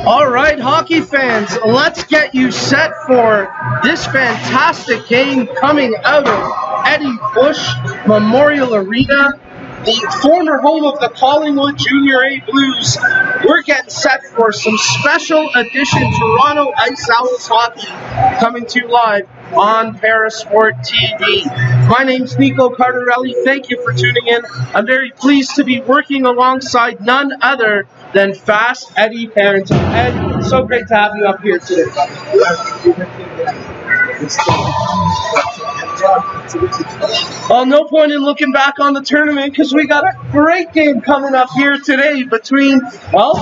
All right, hockey fans, let's get you set for this fantastic game coming out of Eddie Bush Memorial Arena, the former home of the Collingwood Junior A Blues. We're getting set for some special edition Toronto Ice Owls hockey coming to you live on Parasport TV. My name's Nico Cardarelli. Thank you for tuning in. I'm very pleased to be working alongside none other than Fast Eddie Parrington. Ed, it's so great to have you up here today. Well, no point in looking back on the tournament because we got a great game coming up here today between, well,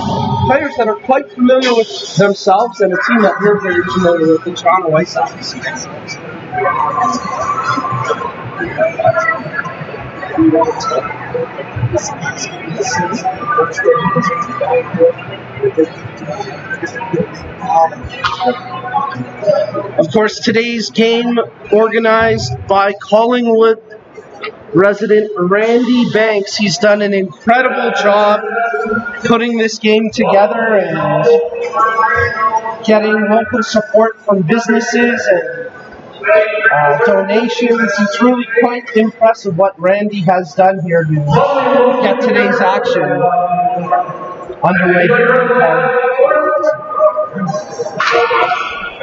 players that are quite familiar with themselves and a team that we're very familiar with, the Toronto Ice Owls. Of course, today's game organized by Collingwood resident Randy Banks. He's done an incredible job putting this game together and getting local support from businesses and donations. It's really quite impressive what Randy has done here to get today's action underway here in Collingwood. I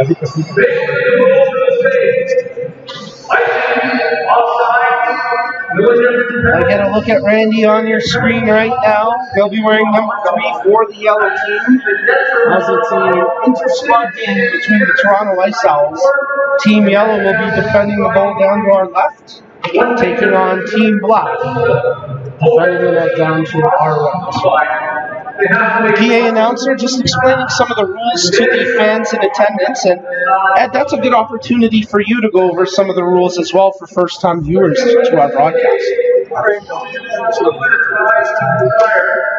get a look at Randy on your screen right now. He'll be wearing number 3 for the yellow team, as it's an inter-squad game between the Toronto Ice Owls. Team Yellow will be defending the ball down to our left, taking on Team Black, defending the net down to our right. The PA announcer just explaining some of the rules to the fans in attendance, and Ed, that's a good opportunity for you to go over some of the rules as well for first-time viewers to our broadcast.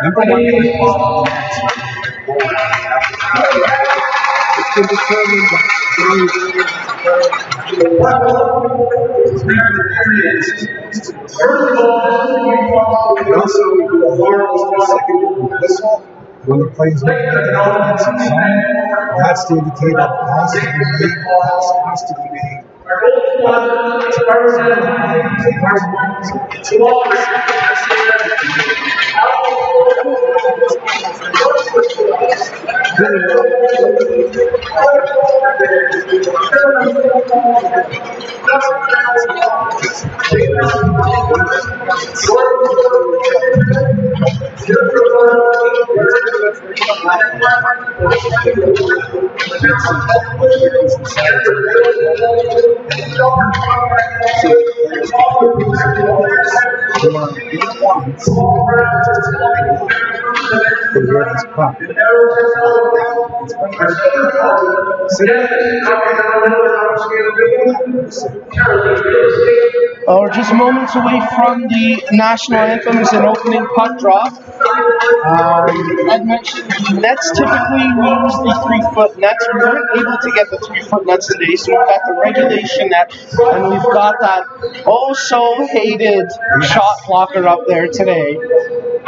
Number 1 it's been determined and also we do a horrible second whistle when the play is making the offensive zone. That's to indicate that the pass has to be made. We're just moments away from the national anthems and opening puck drop. Ed mentioned the nets. Typically, we use the 3-foot nets. We weren't able to get the 3-foot nets today, so we've got the regulation net, and we've got that oh-so-hated shot blocker up there today.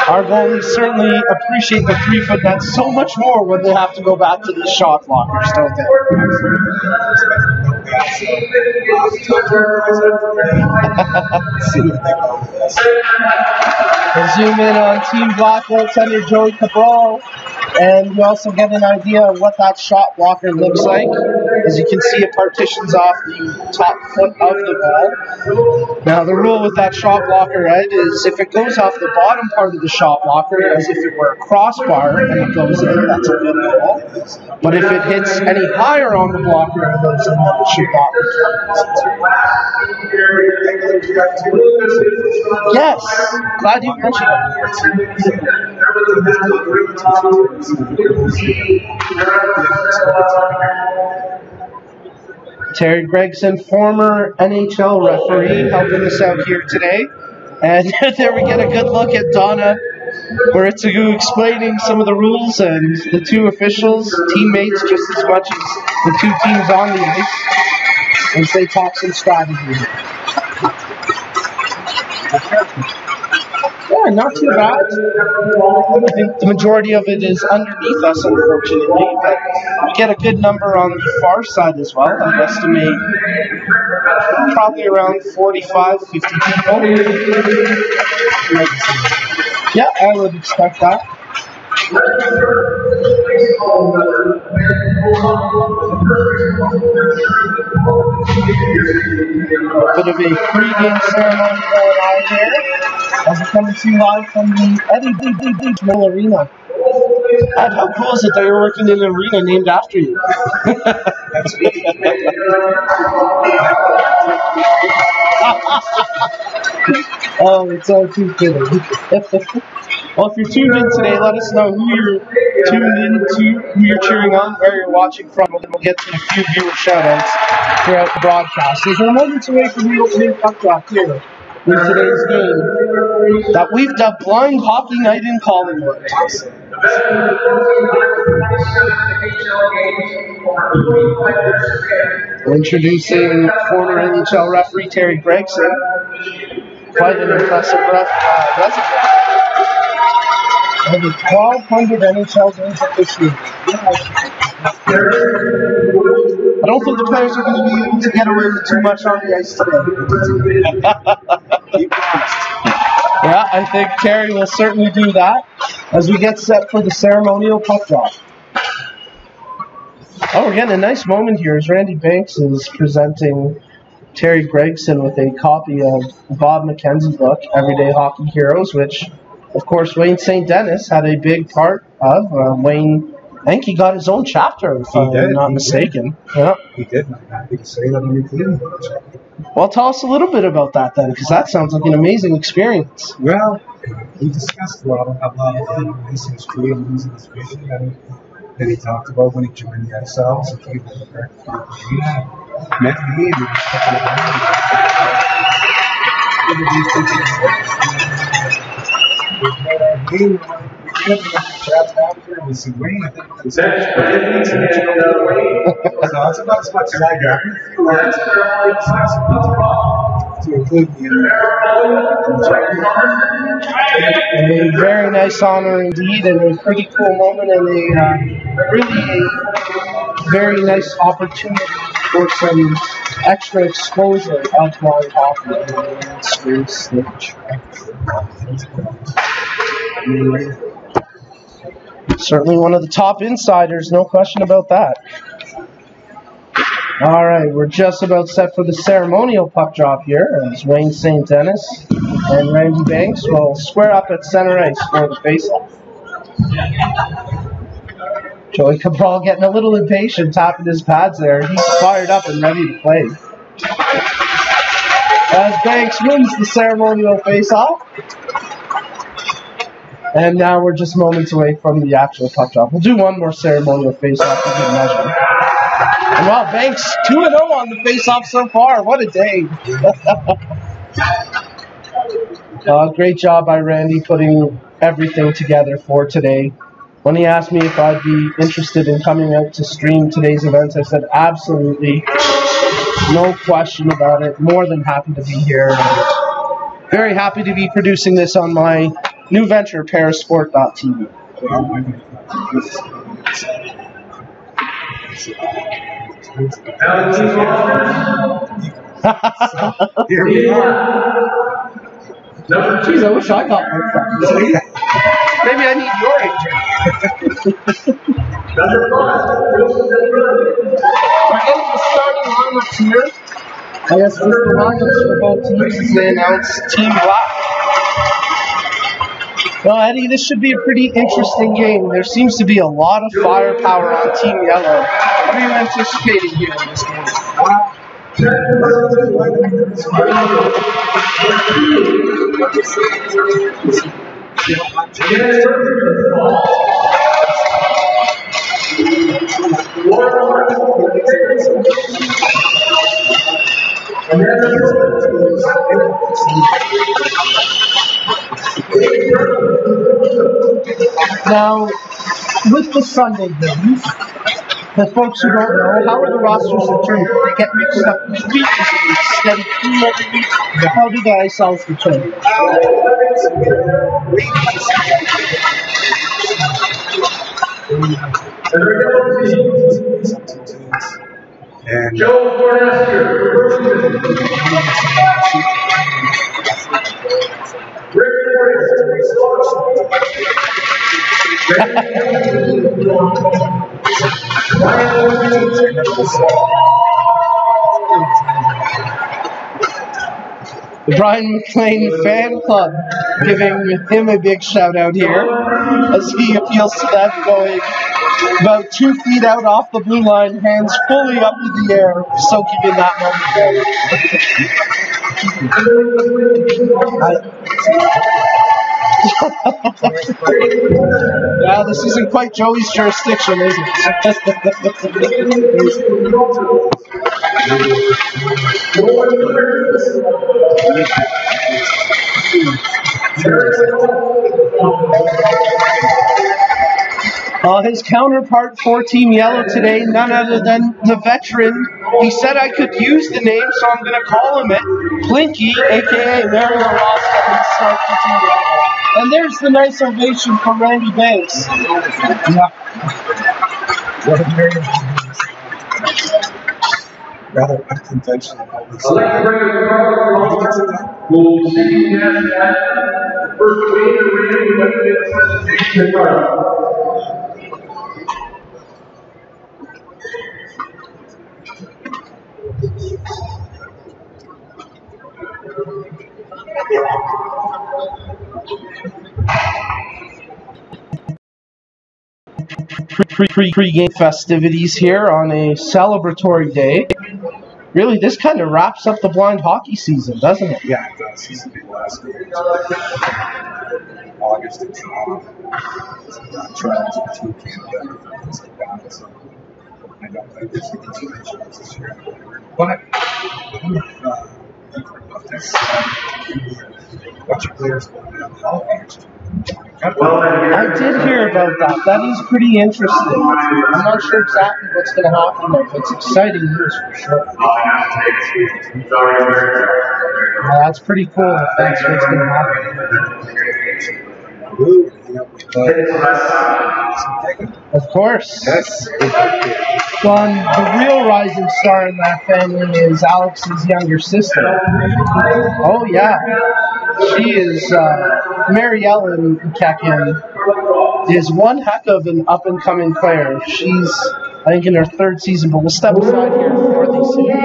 Our goalies certainly appreciate the 3-foot net so much more when they have to go back to the shot blockers, don't they? We'll zoom in on Team Black goaltender Joey Cabral, and you also get an idea of what that shot blocker looks like. As you can see, it partitions off the top foot of the ball. Now, the rule with that shot blocker, Ed, is if it goes off the bottom part of the shot blocker, as if it were a crossbar, and it goes in, that's a good goal. But if it hits any higher on the blocker, and it goes in, it should not be. Yes, glad you mentioned it. Terry Gregson, former NHL referee, helping us out here today. And there we get a good look at Donna Baritsagu explaining some of the rules and the two officials, teammates, just as much as the two teams on the ice, as they talk some strategy. Yeah, Yeah, not too bad. I think the majority of it is underneath us, unfortunately, but we get a good number on the far side as well. I'd estimate probably around 45, 50 people. Yeah, I would expect that. Bit of a pre-game ceremony going on here as we come to you live from the Eddie Beach Arena. And how cool is it that you're working in an arena named after you? Oh, it's all too fitting. Well, if you're tuned in today, let us know who you're tuned in to, who you're cheering on, where you're watching from, and we'll get to a few viewer shout-outs throughout the broadcast. As we're moments away from the opening puck drop here with today's game that we've dubbed Blind Hockey Night in Collingwood. Introducing former NHL referee Terry Gregson. Quite an impressive resume. Over 1,200 NHL games officiated. I don't think the players are going to be able to get away with too much on the ice today. Yeah, I think Terry will certainly do that as we get set for the ceremonial puck drop. Oh, we're getting a nice moment here as Randy Banks is presenting Terry Gregson with a copy of Bob McKenzie's book, Everyday Hockey Heroes, which, of course, Wayne St. Dennis had a big part of. Wayne, I think he got his own chapter, if I'm not mistaken. Yeah. He did. I'm happy to say that he did. Well, tell us a little bit about that then, because that sounds like an amazing experience. Well, he discussed a lot of his history and his vision, and then he talked about when he joined the XLs, he came over met me, and we said, Wayne, I think it's so it's about as much as I got. To include me in a very nice honor indeed, and a pretty cool moment, and really a very nice opportunity for some extra exposure of blind hockey on the screen stage. Certainly one of the top insiders, no question about that. All right, we're just about set for the ceremonial puck drop here as Wayne St. Dennis and Randy Banks will square up at center ice for the faceoff. Joey Cabral getting a little impatient, tapping his pads there. He's fired up and ready to play. As Banks wins the ceremonial faceoff. And now we're just moments away from the actual puck drop. We'll do one more ceremonial faceoff for good measure. And wow, Banks 2-0 on the faceoff so far. What a day. Great job by Randy putting everything together for today. When he asked me if I'd be interested in coming out to stream today's events, I said absolutely. No question about it. More than happy to be here. And very happy to be producing this on my new venture, Parasport.tv. Here we are. Jeez, I wish I got one from you. Maybe I need your agent. We're getting the starting lineups here. I guess just the lineups for both teams as they announce Team Black. Well, Eddie, this should be a pretty interesting game. There seems to be a lot of firepower on Team Yellow. What are you anticipating here in this game? Now, with the Sunday games, For folks who don't know, how are the rosters determined? They get mixed up each week. Is it a steady team every week? How do the ice cells determine? And The Brian McLean fan club giving him a big shout out here as he appeals to them, going about 2 feet out off the blue line, hands fully up in the air, soaking in that moment. Yeah, this isn't quite Joey's jurisdiction, is it? His counterpart for Team Yellow today, none other than the veteran. He said I could use the name, so I'm going to call him it. Plinky, a.k.a. Mario Ross, that start for Team Yellow. And there's the nice ovation for Randy Banks. Yeah. rather unconventional. Pre-game festivities here on a celebratory day. Really, this kind of wraps up the blind hockey season, doesn't it? Yeah, it does. This will be the last game. August in Toronto. Trials between Canada and things like that. So I don't think there's any considerations this year. But watch your players going down the hall next year. I did hear about that. That is pretty interesting. I'm not sure exactly what's going to happen there, but it's exciting news for sure. That's pretty cool if that's what's going to happen. Of course. Yes. Well, the real rising star in that family is Alex's younger sister. Oh, yeah. She is, Mary Ellen Kakin is one heck of an up-and-coming player. She's, I think, in her third season, but we'll step aside here for the season.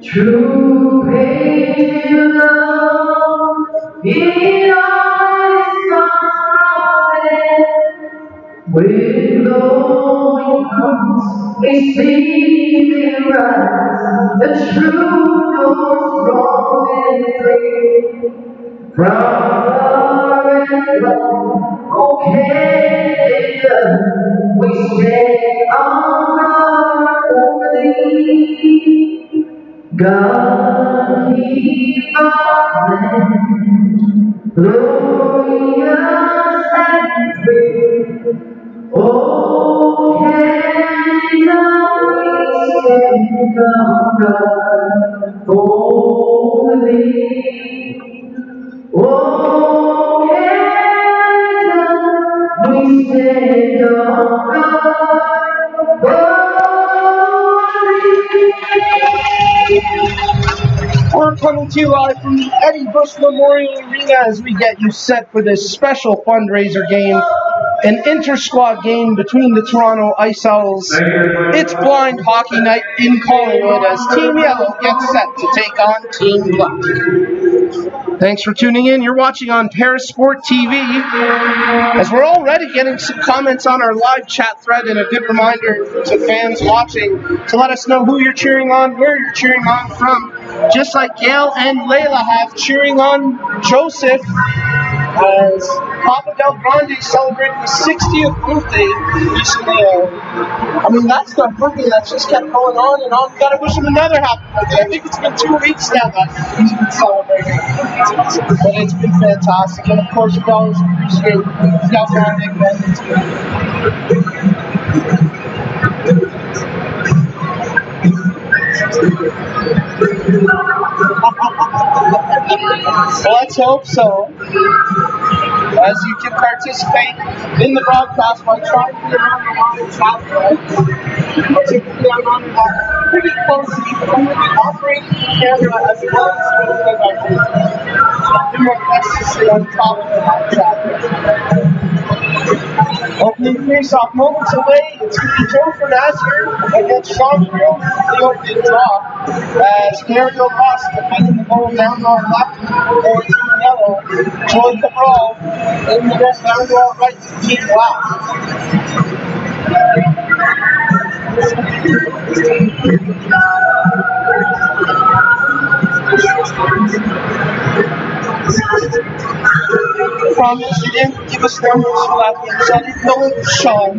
True pain love, it always comes with glowing hearts, we see it rise. The truth goes strong and free. From far and long, okay, we stay on guard over thee. God keep our land glorious and free. Oh, Canada, we stand on guard for thee. Oh, Canada, we stand on guard for thee. We're coming to you live from the Eddie Bush Memorial Arena as we get you set for this special fundraiser game, an inter-squad game between the Toronto Ice Owls. It's blind hockey night in Collingwood as Team Yellow gets set to take on Team Black. Thanks for tuning in. You're watching on Parasport TV. As we're already getting some comments on our live chat thread, and a good reminder to fans watching to let us know who you're cheering on, where you're cheering on from. Just like Gail and Layla have cheering on Joseph as Papa Del Grande celebrated his 60th birthday recently. I mean, that's the birthday that's just kept going on and on. We gotta wish him another happy birthday. I think it's been 2 weeks now that he's been celebrating. But it's been fantastic. And of course, we always appreciate Del Grande and his team. Let's hope so. As you can participate in the broadcast by trying to get on the line chat, particularly on the pretty close to operating the camera as well as the play-by-play. Do my best to stay on top of the live chat. Opening face-off moments away. It's going to be Joe Fernazier against Sean Creel for the opening draw. As Mario Ross defending the goal down our left for Team Yellow. Joey Cabral in the net down to our right to Team Black. Promise you didn't give us numbers for that game, so I didn't know it was Sean.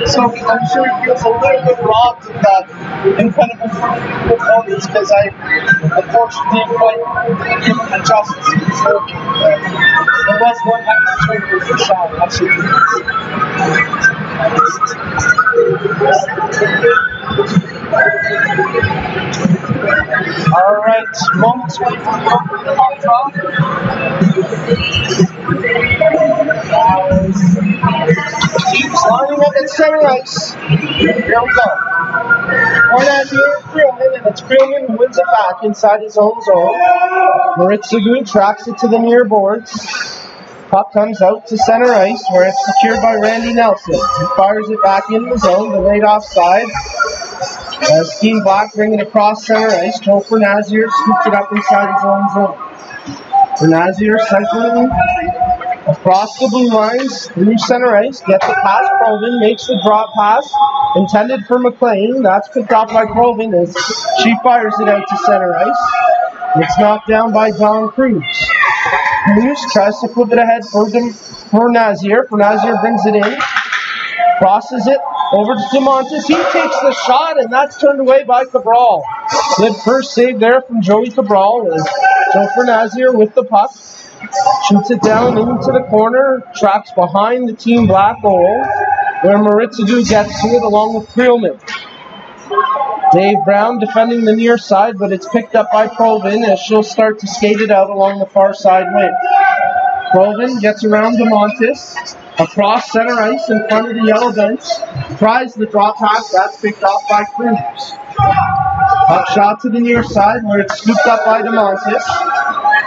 So I'm sure he feels a little bit robbed of that incredible performance because I unfortunately didn't quite give him the justice he deserved. There was one extra trigger for Sean, absolutely. Alright, moments away from the opening hot draw. Teams lining up at center ice. Here we go. Point out here, Creelman, and it's Creelman who wins it back inside his own zone. Maritzagu tracks it to the near boards. Puck comes out to center ice where it's secured by Randy Nelson. He fires it back in the zone, the right offside. As Team Black bring it across center ice, Joe Fernazier scoops it up inside his own zone. Fernazier cycling across the blue lines through center ice, gets it past Provin, makes the drop pass intended for McLean. That's picked off by Provin as she fires it out to center ice. It's knocked down by Don Cruz. Cruz tries to flip it ahead for Nazier. Nazier brings it in, crosses it over to DeMontis. He takes the shot, and that's turned away by Cabral. Good first save there from Joey Cabral. Joe Fernazier with the puck. Shoots it down into the corner. Tracks behind the Team Black goal, where Maritzagu gets to it along with Creelman. Dave Brown defending the near side, but it's picked up by Provin as she'll start to skate it out along the far side wing. Provin gets around DeMontis, across center ice in front of the yellow bench, tries the drop pass, that's picked off by Cruz. Puck shot to the near side where it's scooped up by DeMontis.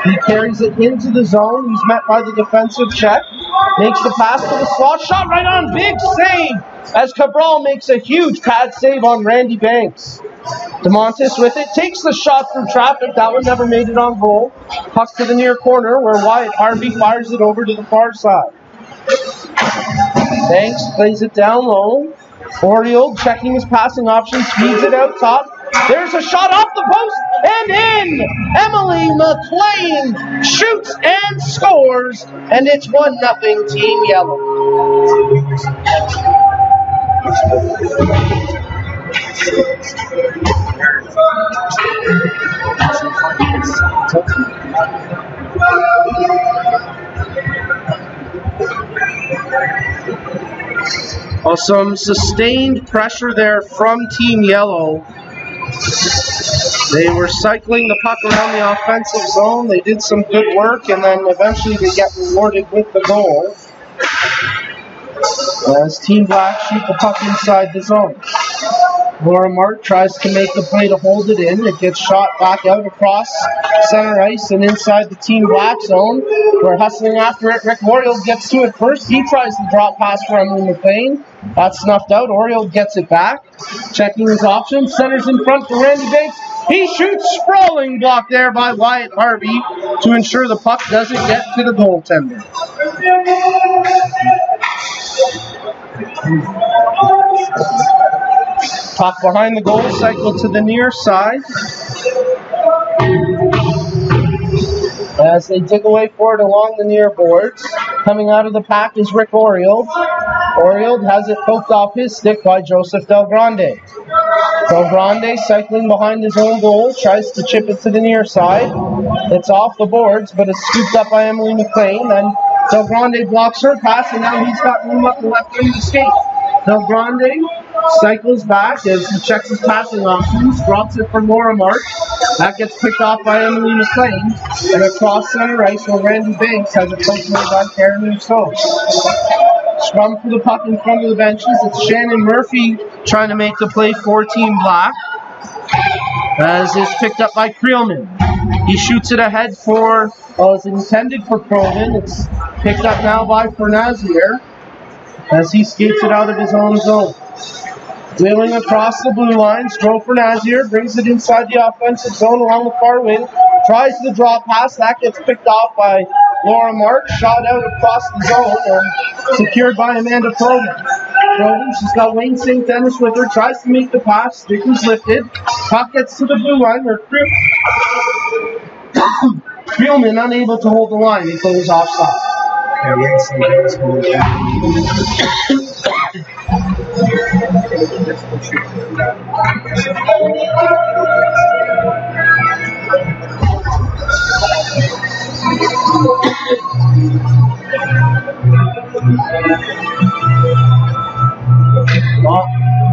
He carries it into the zone, he's met by the defensive check, makes the pass to the slot, shot right on, big save as Cabral makes a huge pad save on Randy Banks. DeMontis with it, takes the shot through traffic, that one never made it on goal. Puck to the near corner where Wyatt Harvey fires it over to the far side. Banks plays it down low. Oriole checking his passing options, feeds it out top. There's a shot off the post and in! Emily McLean shoots and scores, and it's 1-0 Team Yellow. Well, some sustained pressure there from Team Yellow. They were cycling the puck around the offensive zone. They did some good work, and then eventually they get rewarded with the goal. As Team Black shoot the puck inside the zone. Laura Mark tries to make the play to hold it in. It gets shot back out across center ice and inside the Team Black zone. We're hustling after it. Rick Oriole gets to it first. He tries the drop pass for Emily McLean. That's snuffed out. Oriole gets it back. Checking his options. Centers in front for Randy Banks. He shoots, sprawling block there by Wyatt Harvey to ensure the puck doesn't get to the goaltender. Puck behind the goal, cycle to the near side. as they dig away for it along the near boards. Coming out of the pack is Rick Oriole. Oriole has it poked off his stick by Joseph Del Grande. Del Grande cycling behind his own goal, tries to chip it to the near side. It's off the boards, but it's scooped up by Emily McLean, and Del Grande blocks her pass, and now he's got room up the left wing to skate. Del Grande cycles back as he checks his passing options, drops it for Laura March. That gets picked off by Emily McLean, and across center ice where Randy Banks has it placed by Karen Rousseau. Scrum for the puck in front of the benches. It's Shannon Murphy trying to make the play for Team Black, as it's picked up by Creelman. He shoots it ahead for, it's intended for Proven. It's picked up now by Fernazier as he skates it out of his own zone. Wheeling across the blue line, Stroh Fernazier brings it inside the offensive zone along the far wing. Tries the draw pass. That gets picked off by Laura March. Shot out across the zone and secured by Amanda Proven. Proven, she's got Wayne St. Dennis with her. Tries to make the pass. Stick is lifted. Puck gets to the blue line where Creelman unable to hold the line. He goes offside. Yeah, Wayne St. Dennis going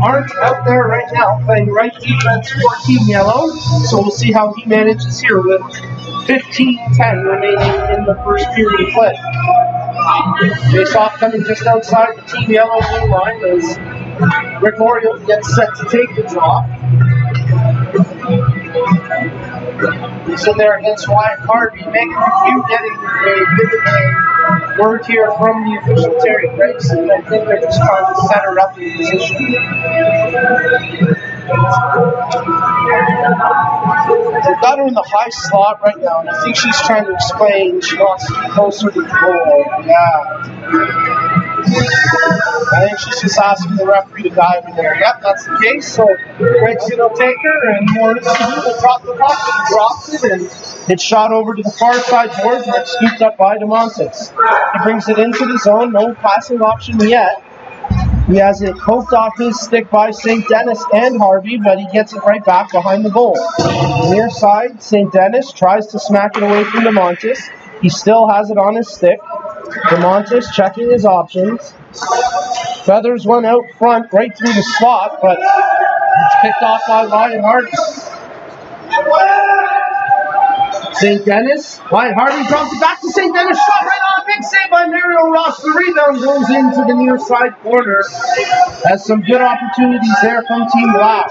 Arndt out there right now playing right defense for Team Yellow, so we'll see how he manages here with 15-10 remaining in the first period of play. Face-off coming just outside the Team Yellow blue line as Rick Oriole gets set to take the draw. He's in there against Wyatt Harvey. Megan McHugh getting a word here from the official Terry Gregson. I think they're just trying to set her up in position. They've got her in the high slot right now, and I think she's trying to explain she wants to be closer to the goal. Yeah. I think she's just asking the referee to dive in there. Yep, that's the case. So Gregson will take her, and Morris will drop the puck. He drops it, and it's shot over to the far side boards where it's scooped up by DeMontis. He brings it into the zone. No passing option yet. He has it poked off his stick by St. Dennis and Harvey, but he gets it right back behind the goal. Near side, St. Dennis tries to smack it away from DeMontis. He still has it on his stick. DeMontis checking his options. Feathers one out front right through the slot, but it's picked off by Wyatt Harvey. St. Dennis, Wyatt Harvey drops it back to St. Dennis. Shot right on, big save by Mariel Ross. The rebound goes into the near side corner. Has some good opportunities there from Team Black.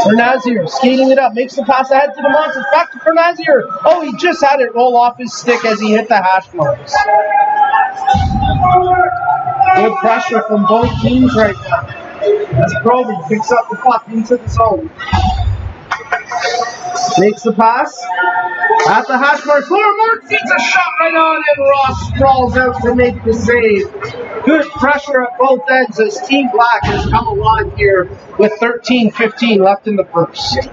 Fernazier skating it up, makes the pass ahead to DeMontis. Back to Fernazier. Oh, he just had it roll off his stick as he hit the hash marks. Good pressure from both teams right now. As Proven picks up the puck into the zone. Makes the pass. At the hash mark, Laura Mark feeds a shot right on, and Ross sprawls out to make the save. Good pressure at both ends as Team Black has come alive here with 13:15 left in the first.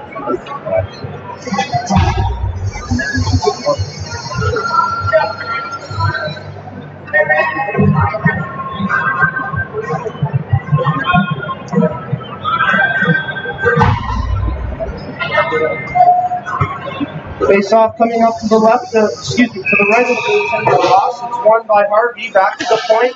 Face-off coming up to the left, to the right of the goaltender Ross. It's won by Harvey, back to the point.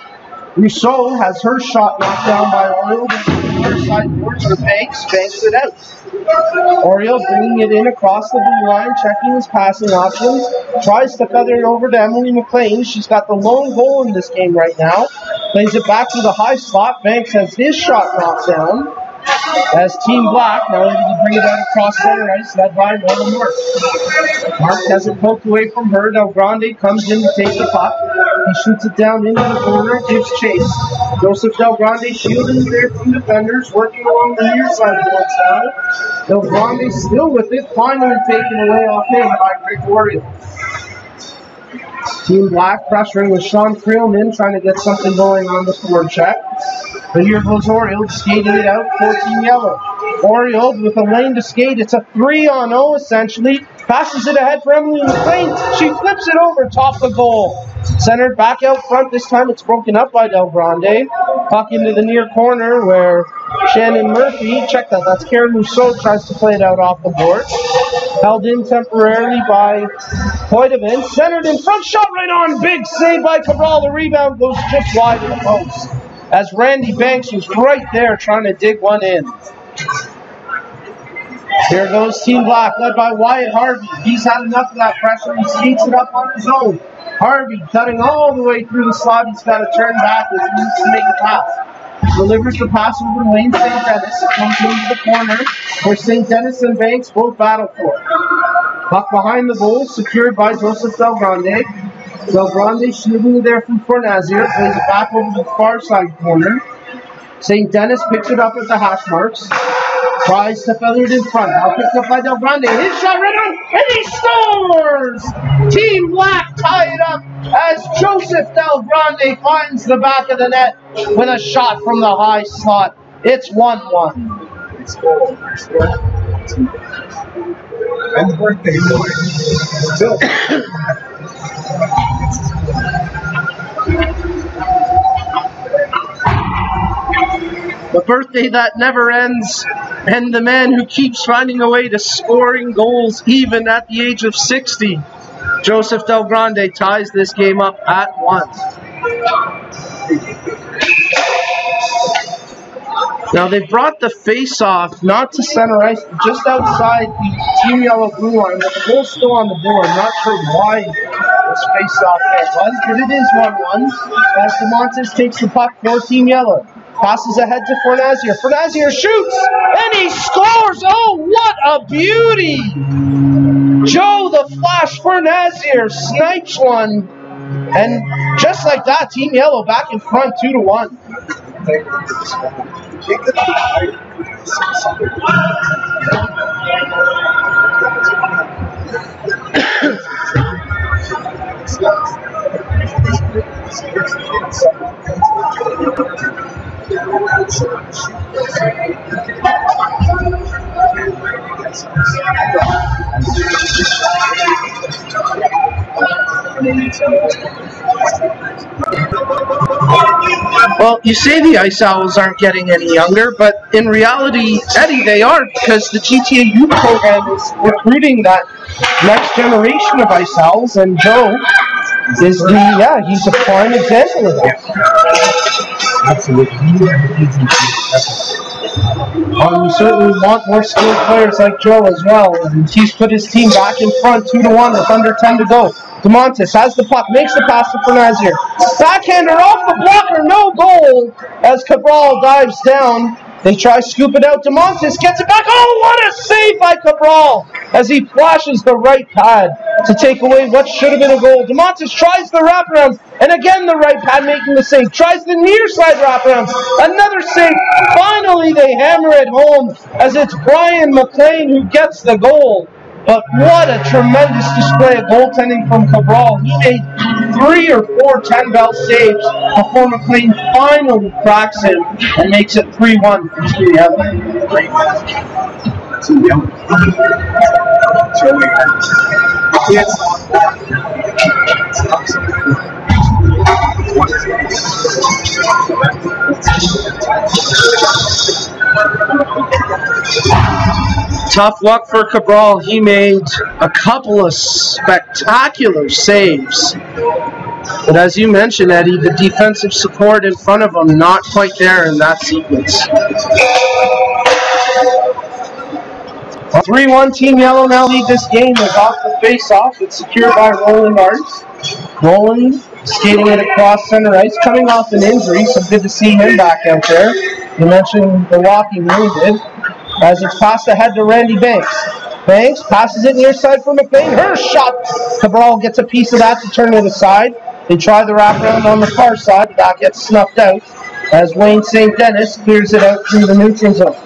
Rousseau has her shot knocked down by Oriole. The other side boards for Banks it out. Oriole bringing it in across the blue line, checking his passing options. Tries to feather it over to Emily McLean. She's got the lone goal in this game right now. Plays it back to the high slot. Banks has his shot knocked down. As Team Black now able to bring it out across center ice, led by Laura Mark. Mark has it poked away from her. Del Grande comes in to take the puck. He shoots it down into the corner, gives chase. Joseph Del Grande shielding there from defenders, working along the near side of the box now. Del Grande still with it, finally taken away off him by Rick Oriole. Team Black pressuring with Sean Creelman, trying to get something going on the forward check. But here goes Oriole, skating it out for Team Yellow. Oriole with a lane to skate. It's a 3-on-0 essentially. Passes it ahead for Emily McLean. She flips it over, top the goal. Centered back out front. This time it's broken up by Del Grande. Puck into the near corner where Shannon Murphy, check that, that's Karen Rousseau, tries to play it out off the board. Held in temporarily by Hoytevin. Centered in front, shot right on. Big save by Cabral. The rebound goes just wide of the post, as Randy Banks was right there trying to dig one in. Here goes Team Black, led by Wyatt Harvey. He's had enough of that pressure. He skates it up on his own. Harvey cutting all the way through the slot. He's got to turn back as he needs to make a pass. Delivers the pass over to Wayne St. Dennis. It comes into the corner where St. Dennis and Banks both battle for it. Puck behind the goal, secured by Joseph Del Grande. Del Grande shooting it there from Fornazier. Plays it back over to the far side corner. St. Dennis picks it up at the hash marks. Tries to feather it in front. Now picked up by Del Grande. His shot right on, and he scores! Team Black tie it up as Joseph Del Grande finds the back of the net with a shot from the high slot. It's 1-1. And the birthday boy. The birthday that never ends, and the man who keeps finding a way to scoring goals even at the age of 60. Joseph Del Grande ties this game up at 1. Now they brought the face-off not to center ice, but just outside the Team Yellow blue line, but the goal's still on the board. I'm not sure why this face-off there was, but it is 1-1 as DeMontis takes the puck for Team Yellow. Passes ahead to Fornazier. Fornazier shoots, and he scores! Oh, what a beauty! Joe the Flash Fornazier snipes one, and just like that, Team Yellow back in front 2-1. Well, you say the Ice Owls aren't getting any younger, but in reality, Eddie, they are, because the GTA Youth Program is recruiting that next generation of Ice Owls, and Joe is he's a prime example of that. Absolutely. We certainly want more skilled players like Joe as well, and he's put his team back in front 2-1 with under 10 to go. DeMontis has the puck, makes the pass to Fornazier. Backhander off the blocker, no goal as Cabral dives down. They try to scoop it out. DeMontis gets it back. Oh, what a save by Cabral as he flashes the right pad to take away what should have been a goal. DeMontis tries the wraparound, and again the right pad making the save. Tries the near side wraparound, another save. Finally they hammer it home as it's Brian McLean who gets the goal. But what a tremendous display of goaltending from Cabral. He made 3 or 4 10-bell saves before McLean finally cracks him and makes it 3-1 for Team Yellow. Team Yellow. Tough luck for Cabral. He made a couple of spectacular saves. But as you mentioned, Eddie, the defensive support in front of him not quite there in that sequence. 3-1 Team Yellow now lead this game. They're off the face-off. It's secured by Roland Arts. Roland skating it across center ice, coming off an injury, so good to see him back out there. You mentioned the walking wounded. As it's passed ahead to Randy Banks. Banks passes it near side for McLean. Her shot! Cabral gets a piece of that to turn it aside. They try the wraparound on the far side. That gets snuffed out as Wayne St. Dennis clears it out through the neutral zone.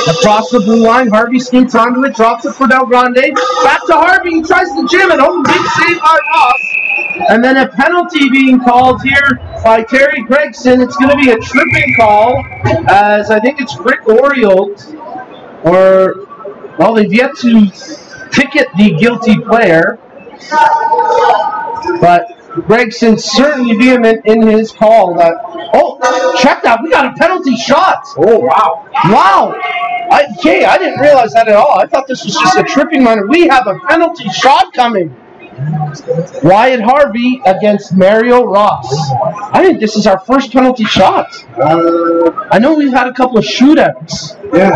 Across the blue line, Harvey skates onto it, drops it for Del Grande. Back to Harvey, he tries to jam it. Oh, big save by Ross. And then a penalty being called here by Terry Gregson. It's going to be a tripping call, as I think it's Rick Oriole, or Well, they've yet to ticket the guilty player, but Gregson certainly vehement in his call that, oh, check that, we got a penalty shot. Oh, wow. Wow. I didn't realize that at all. I thought this was just a tripping minor. We have a penalty shot coming. Wyatt Harvey against Mario Ross. I think this is our first penalty shot. I know we've had a couple of shootouts. Yeah.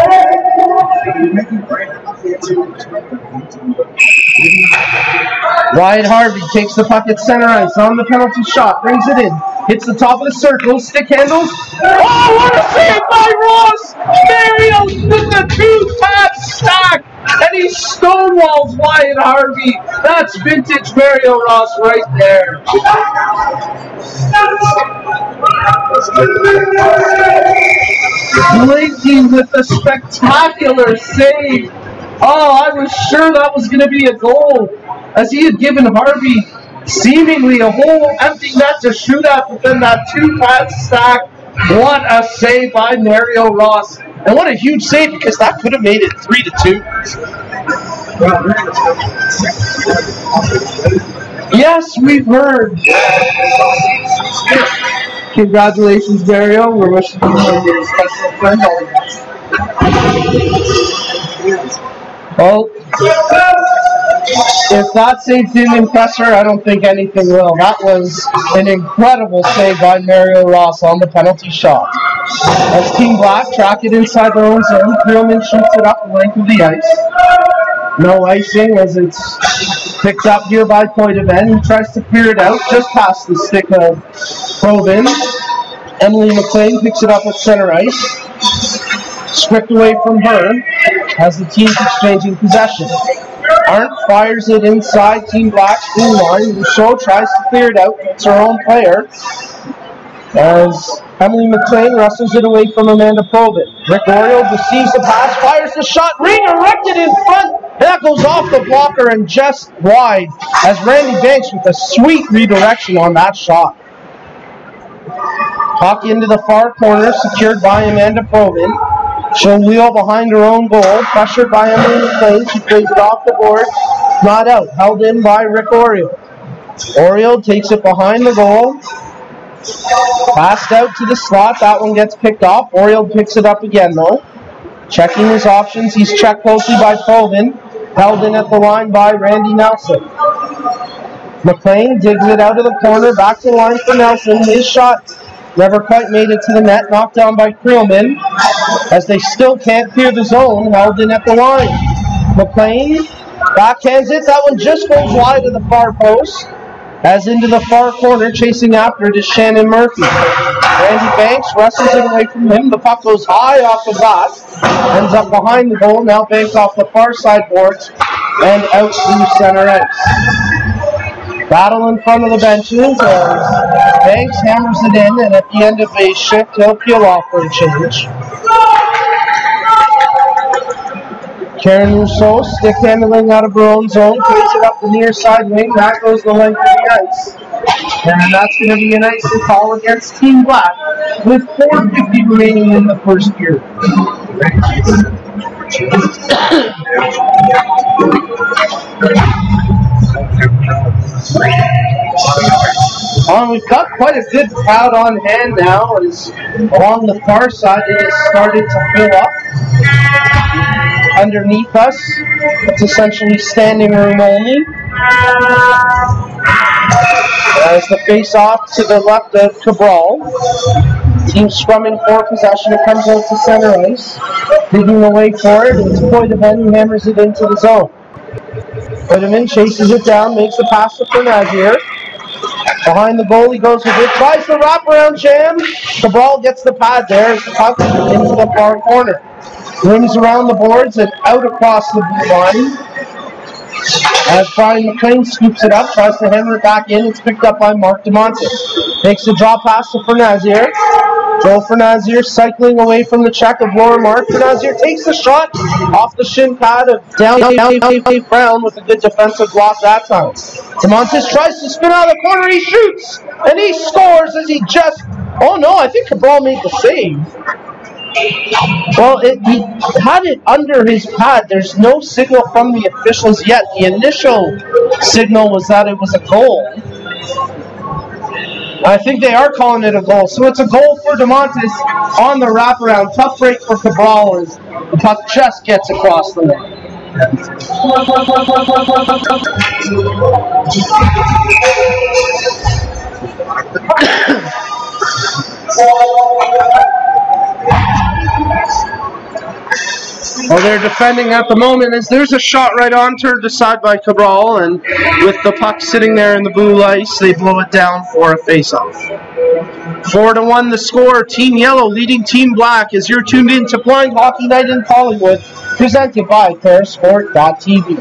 Wyatt Harvey takes the puck at center ice on the penalty shot, brings it in, hits the top of the circle, stick handles. Oh, what a save by Ross! Mario with the two-tap stack, and he stonewalls Wyatt Harvey. That's vintage Mario Ross right there. Blakey with a spectacular save. Oh, I was sure that was going to be a goal, as he had given Harvey seemingly a whole empty net to shoot at, but then that two-pad stack. What a save by Mario Ross. And what a huge save, because that could have made it 3-2. Yes, we've heard. Congratulations, Mario. We're wishing you a special friend all the best. Well, if that save didn't impress her, I don't think anything will. That was an incredible save by Mario Ross on the penalty shot. As Team Black track it inside their own zone, Creelman shoots it up the length of the ice. No icing as it's picked up here by Poitevin. He tries to clear it out just past the stick of Provin. Emily McLean picks it up at center ice. Stripped away from her as the team's exchanging possession. Arndt fires it inside Team Black's blue line. Rousseau tries to clear it out. It's her own player. As Emily McLean wrestles it away from Amanda Provin. Rick Oriole receives the pass, fires the shot, redirected in front. And that goes off the blocker and just wide as Randy Banks with a sweet redirection on that shot. Puck into the far corner, secured by Amanda Provin. She'll wheel behind her own goal, pressured by Emily McLean. She plays it off the board, not out, held in by Rick Oriole. Oriole takes it behind the goal, passed out to the slot. That one gets picked off. Oriole picks it up again though. Checking his options, he's checked closely by Provin, held in at the line by Randy Nelson. McLean digs it out of the corner, back to the line for Nelson. His shot never quite made it to the net, knocked down by Creelman, as they still can't clear the zone, held in at the line. McLean backhands it, that one just goes wide of the far post, as into the far corner, chasing after it is Shannon Murphy. Randy Banks wrestles it away from him, the puck goes high off the glass, ends up behind the goal, now Banks off the far side boards, and out through center ice. Battle in front of the benches as Banks hammers it in, and at the end of a shift, he'll peel off for a change. Karen Rousseau, stick handling out of her own zone, plays it up the near side wing. That goes the length of the ice. And that's going to be an icing call against Team Black with 4:50 remaining in the first period. We've got quite a good crowd on hand now, as along the far side it has started to fill up. Underneath us, it's essentially standing room only. As the face-off to the left of Cabral. Team scrumming for possession, it comes out to center ice. Digging away for it, it's Poitevin who hammers it into the zone. Poitevin chases it down, makes the pass to Fernazier. Behind the goal, he goes with it, tries the wraparound jam. Cabral gets the pad there as the puck into the far corner. Rims around the boards and out across the blue line. As Brian McLean scoops it up, tries to hammer it back in. It's picked up by Mark DeMonte. Makes the draw pass to Fernazier. Joe Fernazier cycling away from the check of Laura Mark. Fernazier takes the shot off the shin pad of down Brown with a good defensive block that time. DeMontes tries to spin out of the corner. He shoots and he scores as he just... Oh no, I think Cabral made the save. Well, he had it under his pad. There's no signal from the officials yet. The initial signal was that it was a goal. I think they are calling it a goal. So it's a goal for DeMontis on the wraparound. Tough break for Cabral as the puck just gets across the line. Well, they're defending at the moment as there's a shot right on turned aside by Cabral, and with the puck sitting there in the blue ice, they blow it down for a face-off. 4-1 the score. Team Yellow leading Team Black as you're tuned in to Blind Hockey Night in Collingwood, presented by Parasport.tv.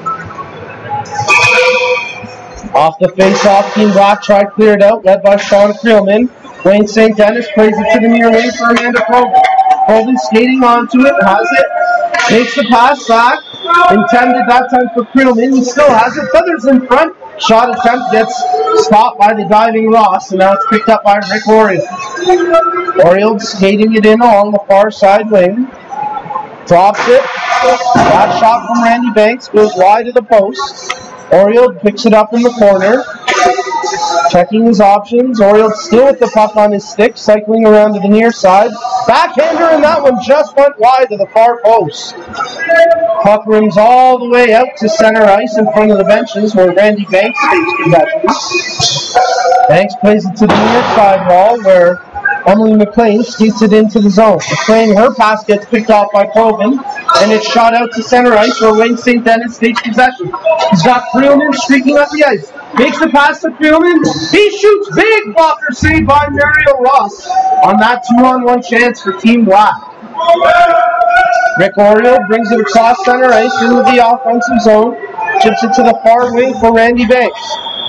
Off the face-off, Team Black tried to clear it out, led by Sean Creelman. Wayne St. Dennis plays it to the near wing for Amanda Colvin. Colvin skating onto it, has it, makes the pass back, intended that time for Creelman. He still has it, Feathers in front. Shot attempt gets stopped by the diving Ross, and now it's picked up by Rick Oriole. Oriole skating it in along the far side wing. Drops it. That shot from Randy Banks goes wide of the post. Oriole picks it up in the corner. Checking his options. Oriole still with the puck on his stick, cycling around to the near side. Backhander, and that one just went wide to the far post. Puck rims all the way out to center ice in front of the benches where Randy Banks takes possession. Banks plays it to the near side wall where Emily McLean skates it into the zone. McLean, her pass gets picked off by Colvin, and it's shot out to center ice where Wayne St. Dennis takes possession. He's got Creelman streaking up the ice. Makes the pass to Creelman. He shoots big. Blocker saved by Mariel Ross on that 2-on-1 chance for Team Black. Rick Oriole brings it across center ice into the offensive zone. Chips it to the far wing for Randy Banks.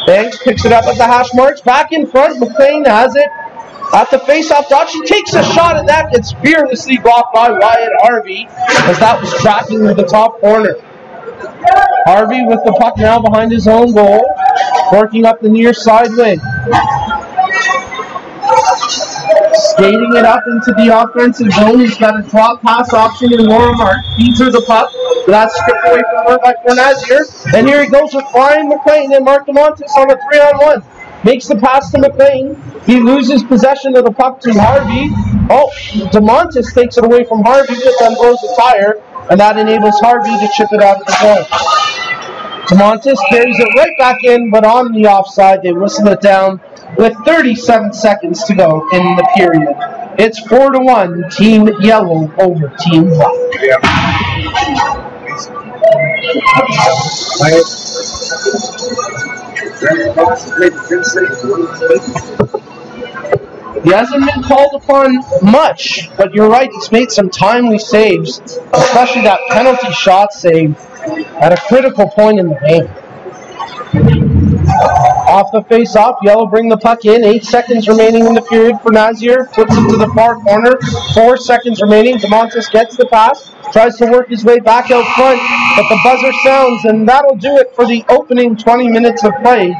Banks picks it up at the hash marks. Back in front, McLean has it. At the face-off dot, she takes a shot at that. It's fearlessly blocked by Wyatt Harvey as that was tracking to the top corner. Harvey with the puck now behind his own goal, working up the near side wing. Skating it up into the offensive zone. He's got a drop pass option in Laura Mark. Feeds her the puck. That's stripped away from her by Fornazier. And here he goes with Brian McLean and Mark DeMontis on a 3-on-1. Makes the pass to McLean. He loses possession of the puck to Harvey. Oh, DeMontis takes it away from Harvey, but then blows a tire, and that enables Harvey to chip it out of the zone. DeMontis carries it right back in, but on the offside, they whistle it down with 37 seconds to go in the period. It's 4-1, Team Yellow over Team Black. He hasn't been called upon much, but you're right, he's made some timely saves, especially that penalty shot save at a critical point in the game. Off the face-off, Yellow bring the puck in. 8 seconds remaining in the period for Nazier. Flips it to the far corner. 4 seconds remaining. DeMontis gets the pass. Tries to work his way back out front, but the buzzer sounds, and that'll do it for the opening 20 minutes of play.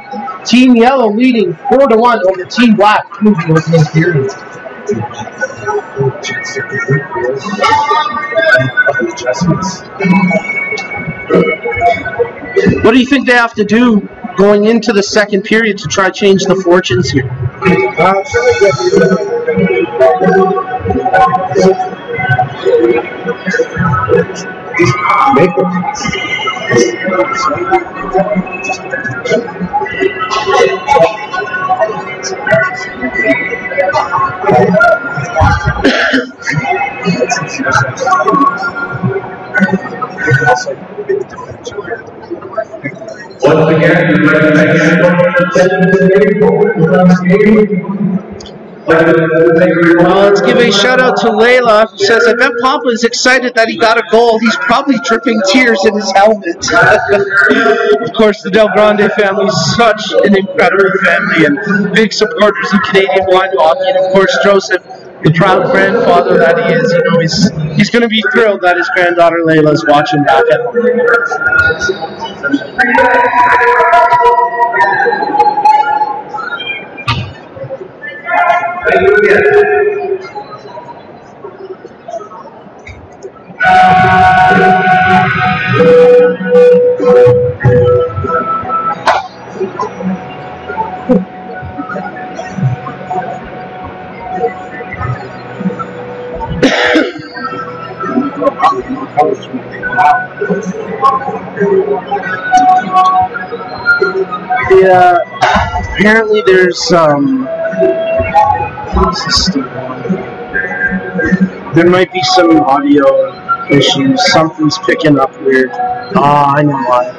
Team Yellow leading 4-1 over Team Black through the opening period. What do you think they have to do going into the second period to try to change the fortunes here? Once again, we'd like to thank everyone for attending today. Let's give a shout out to Layla, who says, I bet Papa is excited that he got a goal. He's probably dripping tears in his helmet. Of course, the Del Grande family is such an incredible family and big supporters of Canadian blind hockey. And of course, Joseph, the proud grandfather that he is, you know, he's going to be thrilled that his granddaughter Layla is watching back at home. Yeah, apparently there's there might be some audio issues. Something's picking up weird. Ah, I know why.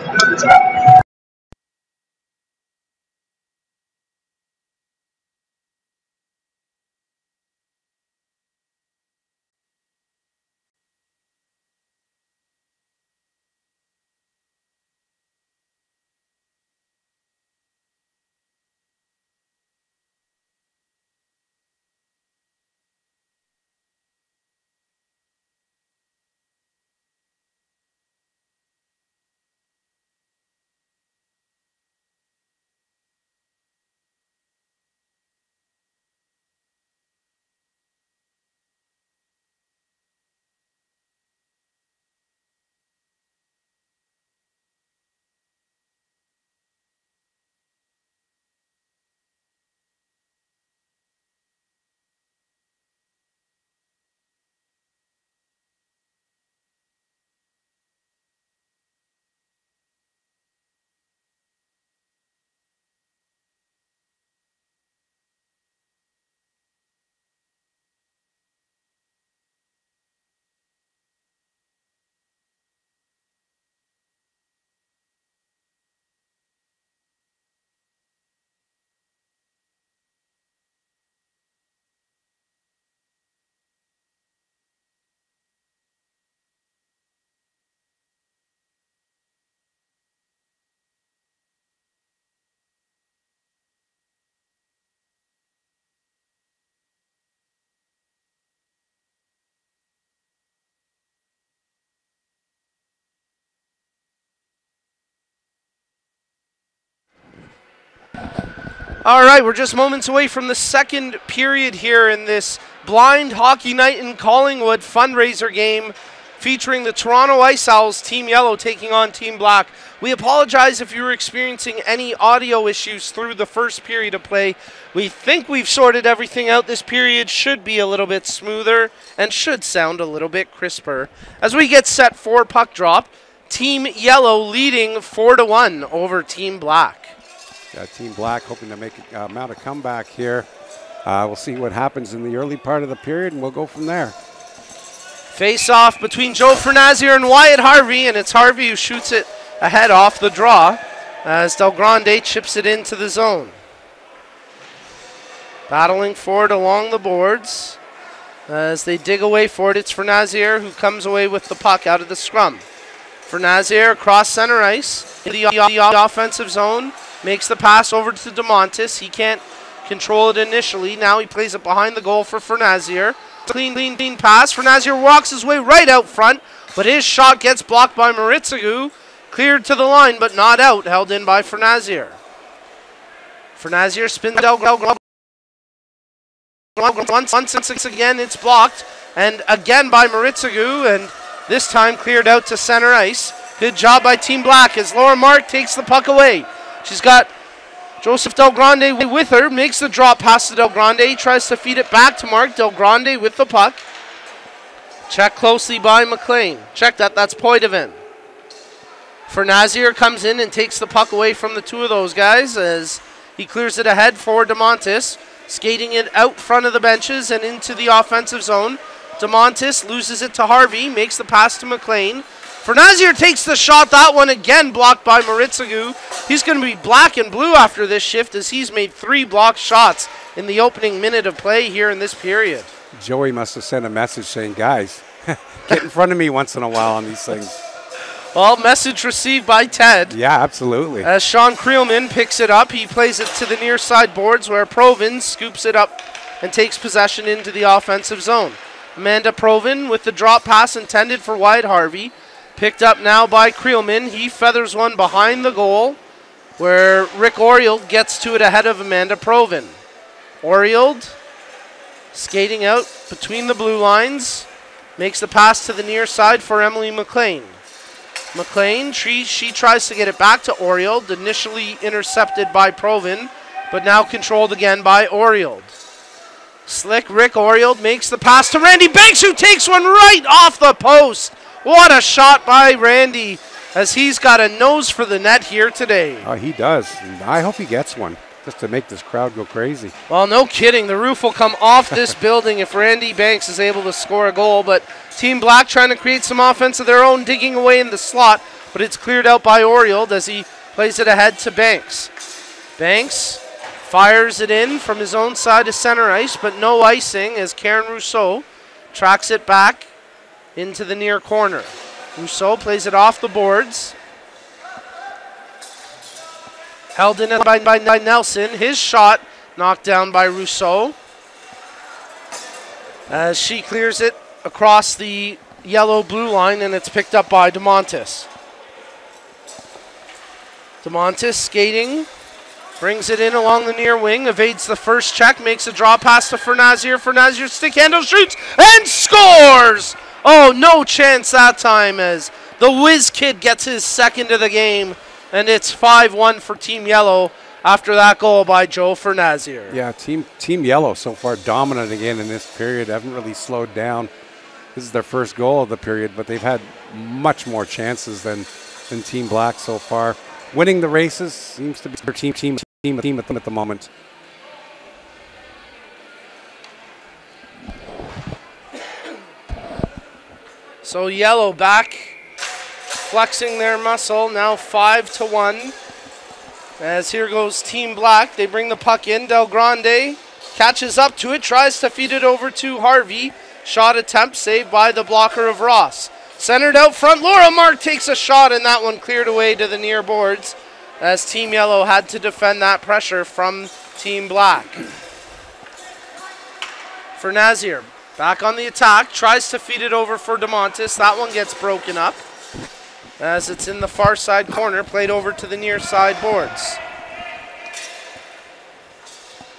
All right, we're just moments away from the second period here in this Blind Hockey Night in Collingwood fundraiser game featuring the Toronto Ice Owls, Team Yellow, taking on Team Black. We apologize if you were experiencing any audio issues through the first period of play. We think we've sorted everything out. This period should be a little bit smoother and should sound a little bit crisper. As we get set for puck drop, Team Yellow leading 4-1 over Team Black. Team Black hoping to mount a comeback here. We'll see what happens in the early part of the period, and we'll go from there. Face-off between Joe Fernazier and Wyatt Harvey, and it's Harvey who shoots it ahead off the draw as Del Grande chips it into the zone. Battling for it along the boards. As they dig away for it, it's Fernazier who comes away with the puck out of the scrum. Fernazier across center ice, in the offensive zone. Makes the pass over to DeMontis. He can't control it initially. Now he plays it behind the goal for Fernazier. Clean pass. Fernazier walks his way right out front, but his shot gets blocked by Maritzagu. Cleared to the line, but not out. Held in by Fernazier. Fernazier spins out. Once again, it's blocked. And again by Maritzagu, and this time cleared out to center ice. Good job by Team Black as Laura Mark takes the puck away. She's got Joseph Del Grande with her, makes the drop pass to Del Grande, tries to feed it back to Mark. Del Grande with the puck. Checked closely by McLean. Check that, that's Poitevin. Fernazier comes in and takes the puck away from the two of those guys as he clears it ahead for DeMontis. Skating it out front of the benches and into the offensive zone. DeMontis loses it to Harvey, makes the pass to McLean. Fernazier takes the shot, that one again blocked by Maritzagu. He's going to be black and blue after this shift as he's made 3 blocked shots in the opening minute of play here in this period. Joey must have sent a message saying, guys, get in front of me once in a while on these things. Well, message received by Ted. Yeah, absolutely. As Sean Creelman picks it up, he plays it to the near side boards where Provin scoops it up and takes possession into the offensive zone. Amanda Provin with the drop pass intended for Wyatt Harvey. Picked up now by Creelman. He feathers one behind the goal where Rick Orield gets to it ahead of Amanda Provin. Orield skating out between the blue lines. Makes the pass to the near side for Emily McLean. McLean, she tries to get it back to Orield. Initially intercepted by Provin, but now controlled again by Orield. Slick Rick Orield makes the pass to Randy Banks, who takes one right off the post. What a shot by Randy. as he's got a nose for the net here today. Oh, he does. And I hope he gets one, just to make this crowd go crazy. Well, no kidding. The roof will come off this building if Randy Banks is able to score a goal. But Team Black trying to create some offense of their own, digging away in the slot. But it's cleared out by Oriold as he plays it ahead to Banks. Banks fires it in from his own side to center ice, but no icing as Karen Rousseau tracks it back into the near corner. Rousseau plays it off the boards. Held in by Nelson. His shot knocked down by Rousseau as she clears it across the yellow-blue line, and it's picked up by DeMontis. DeMontis skating, brings it in along the near wing, evades the first check, makes a draw pass to Fernazier. Fernazier stick handle, shoots, and scores! Oh, no chance that time as the Whiz Kid gets his second of the game, and it's 5-1 for Team Yellow after that goal by Joe Fernazier. Yeah, Team Yellow so far dominant again in this period. Haven't really slowed down. This is their first goal of the period, but they've had much more chances than Team Black so far. Winning the races seems to be their team at the moment. So Yellow back, flexing their muscle, now 5-1. As here goes Team Black, they bring the puck in. Del Grande catches up to it, tries to feed it over to Harvey. Shot attempt saved by the blocker of Ross. Centered out front, Laura Mark takes a shot, and that one cleared away to the near boards as Team Yellow had to defend that pressure from Team Black. Fernazier back on the attack, tries to feed it over for DeMontis. That one gets broken up as it's in the far side corner, played over to the near side boards.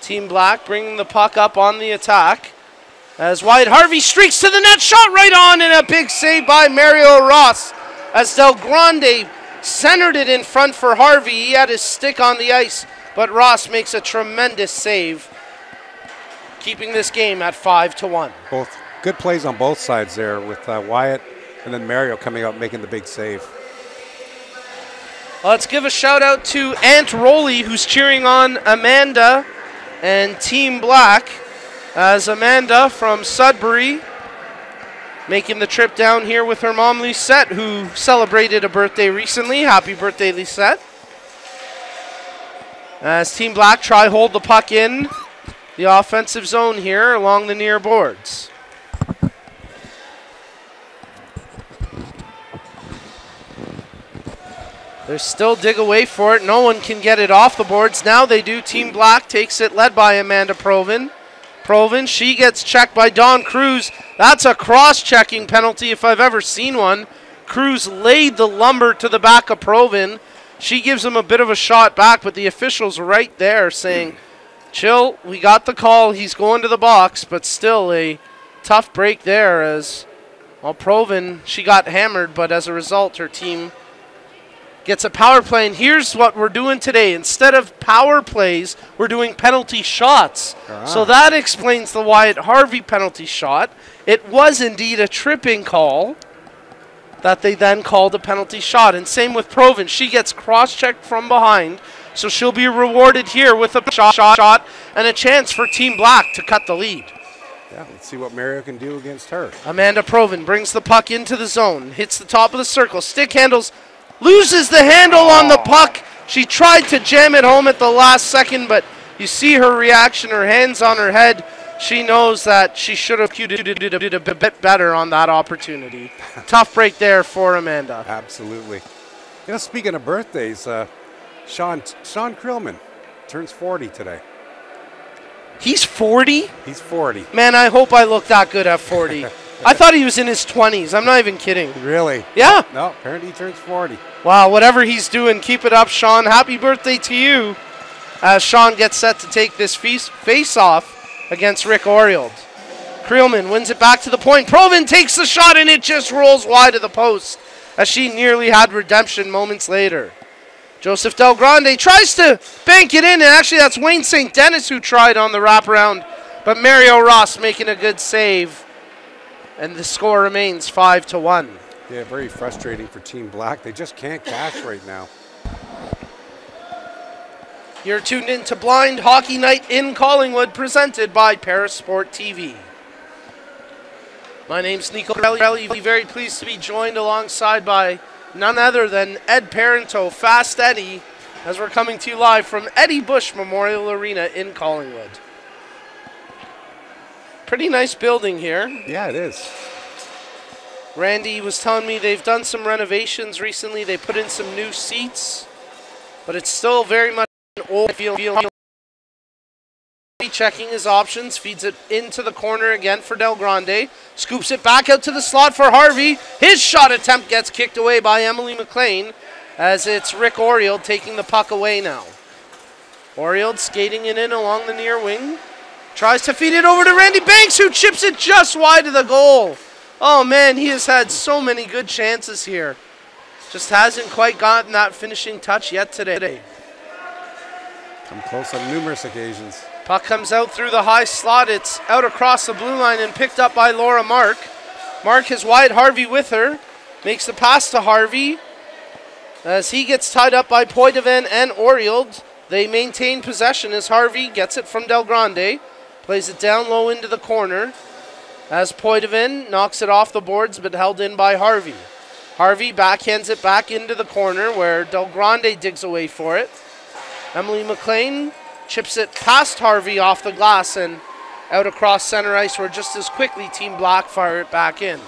Team Black bringing the puck up on the attack as Wyatt Harvey streaks to the net, shot right on, and a big save by Mario Ross as Del Grande centered it in front for Harvey. He had his stick on the ice, but Ross makes a tremendous save, keeping this game at 5-1. Both good plays on both sides there with Wyatt and then Mario coming out making the big save. Let's give a shout out to Aunt Rowley, who's cheering on Amanda and Team Black, as Amanda from Sudbury making the trip down here with her mom Lisette, who celebrated a birthday recently. Happy birthday, Lisette. As Team Black try hold the puck in the offensive zone here along the near boards. They still dig away for it. No one can get it off the boards. Now they do. Team Black takes it, led by Amanda Provin. She gets checked by Dawn Cruz. That's a cross-checking penalty if I've ever seen one. Cruz laid the lumber to the back of Provin. She gives him a bit of a shot back, but the official's right there saying, chill, we got the call, he's going to the box, but still a tough break there as, well, Provin, she got hammered, but as a result, her team gets a power play, and here's what we're doing today. Instead of power plays, we're doing penalty shots. So that explains the Wyatt Harvey penalty shot. It was indeed a tripping call that they then called a penalty shot. And same with Provin. She gets cross-checked from behind, so she'll be rewarded here with a shot and a chance for Team Black to cut the lead. Yeah, let's see what Mario can do against her. Amanda Provin brings the puck into the zone, hits the top of the circle, stick handles, loses the handle on the puck. She tried to jam it home at the last second, but you see her reaction, her hands on her head. She knows that she should have did a bit better on that opportunity. Tough break there for Amanda. Absolutely. You know, speaking of birthdays, Sean Krillman turns 40 today. He's 40? He's 40. Man, I hope I look that good at 40. I thought he was in his 20s. I'm not even kidding. Really? Yeah. No, apparently he turns 40. Wow, whatever he's doing, keep it up, Sean. Happy birthday to you. As Sean gets set to take this face-off against Rick Oriold. Creelman wins it back to the point. Provin takes the shot, and it just rolls wide of the post as she nearly had redemption moments later. Joseph Del Grande tries to bank it in, and actually that's Wayne St. Dennis who tried on the wraparound, but Mario Ross making a good save, and the score remains 5-1. Yeah, very frustrating for Team Black. They just can't cash right now. You're tuned in to Blind Hockey Night in Collingwood, presented by Parasport TV. My name's Nico Corelli. Very pleased to be joined alongside by none other than Ed Parento, Fast Eddie, as we're coming to you live from Eddie Bush Memorial Arena in Collingwood. Pretty nice building here. Yeah, it is. Randy was telling me they've done some renovations recently. They put in some new seats, but it's still very much an old feel. Checking his options, feeds it into the corner again for Del Grande. Scoops it back out to the slot for Harvey. His shot attempt gets kicked away by Emily McLean, as it's Rick Orield taking the puck away now. Orield skating it in along the near wing. Tries to feed it over to Randy Banks, who chips it just wide of the goal. Oh man, he has had so many good chances here. Just hasn't quite gotten that finishing touch yet today. Come close on numerous occasions. Puck comes out through the high slot. It's out across the blue line and picked up by Laura Mark. Mark has Wyatt Harvey with her. Makes the pass to Harvey as he gets tied up by Poitevin and Orield. They maintain possession as Harvey gets it from Del Grande. Plays it down low into the corner as Poitevin knocks it off the boards but held in by Harvey. Harvey backhands it back into the corner where Del Grande digs away for it. Emily McLean chips it past Harvey off the glass and out across center ice, where just as quickly Team Black fire it back in.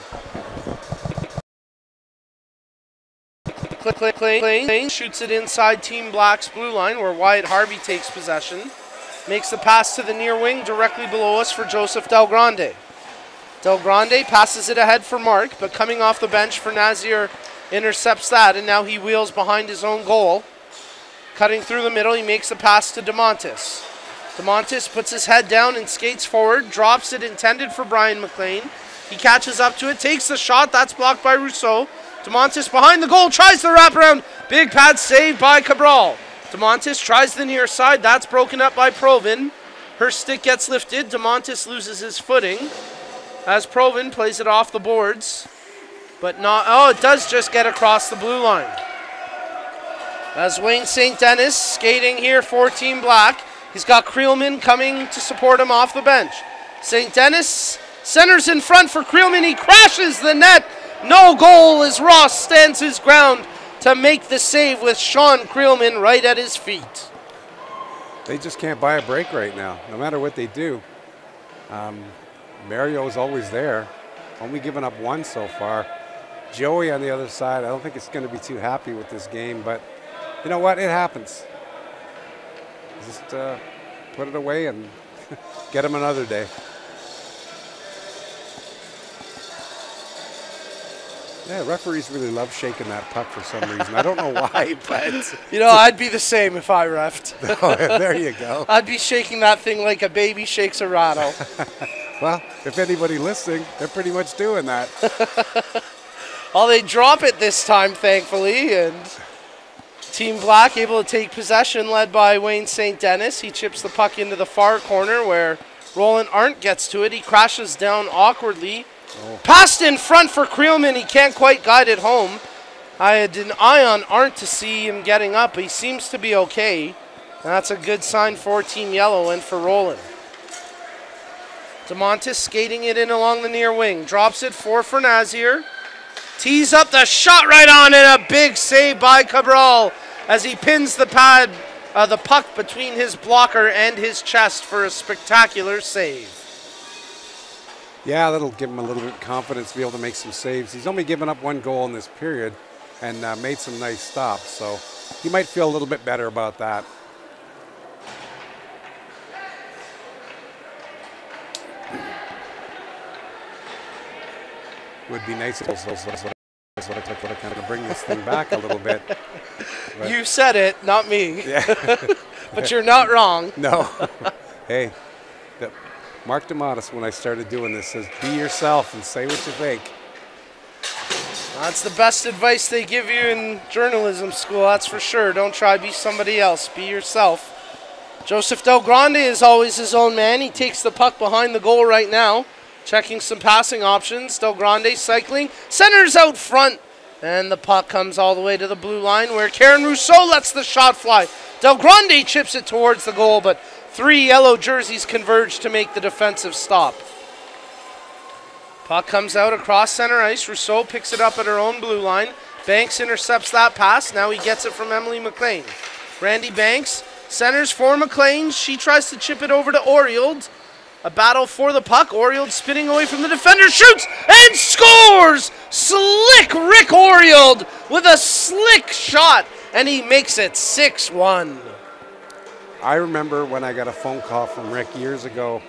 McLean shoots it inside Team Black's blue line where Wyatt Harvey takes possession. Makes the pass to the near wing directly below us for Joseph Del Grande. Del Grande passes it ahead for Mark, but coming off the bench for Nazir intercepts that, and now he wheels behind his own goal. Cutting through the middle, he makes a pass to DeMontis. DeMontis puts his head down and skates forward, drops it intended for Brian McLean. He catches up to it, takes the shot, that's blocked by Rousseau. DeMontis behind the goal, tries the wraparound. Big pad save by Cabral. DeMontis tries the near side, that's broken up by Provin. Her stick gets lifted, DeMontis loses his footing as Provin plays it off the boards. But not, oh, it does just get across the blue line. As Wayne St. Denis skating here for Team Black. He's got Creelman coming to support him off the bench. St. Denis centers in front for Creelman. He crashes the net. No goal as Ross stands his ground to make the save with Sean Creelman right at his feet. They just can't buy a break right now, no matter what they do. Mario is always there. Only given up one so far. Joey on the other side, I don't think it's going to be too happy with this game, but you know what? It happens. Just put it away and get him another day. Yeah, referees really love shaking that puck for some reason. I don't know why, but you know, I'd be the same if I refed. Oh, there you go. I'd be shaking that thing like a baby shakes a rattle. Well, if anybody listening, they're pretty much doing that. Well, they drop it this time, thankfully, and Team Black able to take possession, led by Wayne St. Denis. He chips the puck into the far corner where Roland Arndt gets to it. He crashes down awkwardly. Oh. Passed in front for Creelman. He can't quite guide it home. I had an eye on Arndt to see him getting up. He seems to be okay. And that's a good sign for Team Yellow and for Roland. DeMontis skating it in along the near wing. Drops it for Nazir. Tees up the shot right on, and a big save by Cabral as he pins the puck between his blocker and his chest for a spectacular save. Yeah, that'll give him a little bit of confidence to be able to make some saves. He's only given up one goal in this period and made some nice stops, so he might feel a little bit better about that. Would be nice if that's what I kind of bring this thing back a little bit. But you said it, not me. Yeah. But you're not wrong. No. Hey, Mark DeModis, when I started doing this, says be yourself and say what you think. That's the best advice they give you in journalism school, that's for sure. Don't try to be somebody else. Be yourself. Joseph Del Grande is always his own man. He takes the puck behind the goal right now. Checking some passing options. Del Grande cycling. Centers out front. And the puck comes all the way to the blue line where Karen Rousseau lets the shot fly. Del Grande chips it towards the goal, but 3 yellow jerseys converge to make the defensive stop. Puck comes out across center ice. Rousseau picks it up at her own blue line. Banks intercepts that pass. Now he gets it from Emily McLean. Randy Banks centers for McLean. She tries to chip it over to Oriold. A battle for the puck. Oriold spinning away from the defender. Shoots and scores! Slick Rick Oriold with a slick shot. And he makes it 6-1. I remember when I got a phone call from Rick years ago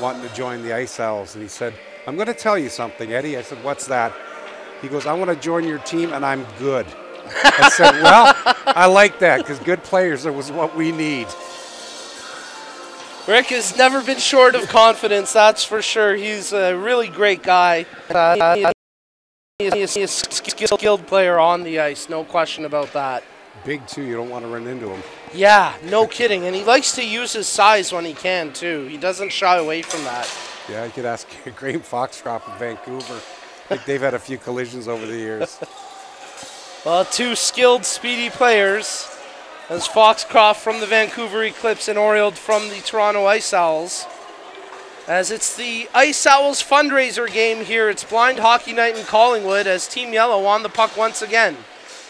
wanting to join the Ice Owls. And he said, I'm going to tell you something, Eddie. I said, what's that? He goes, I want to join your team and I'm good. I said, well, I like that because good players was what we need. Rick has never been short of confidence, that's for sure. He's a really great guy. He's a skilled player on the ice, no question about that. Big, too. You don't want to run into him. Yeah, no kidding. And he likes to use his size when he can, too. He doesn't shy away from that. Yeah, you could ask Graham Foxcroft of Vancouver. I think they've had a few collisions over the years. Well, 2 skilled, speedy players. As Foxcroft from the Vancouver Eclipse and Oriold from the Toronto Ice Owls. As it's the Ice Owls fundraiser game here. It's Blind Hockey Night in Collingwood as Team Yellow on the puck once again.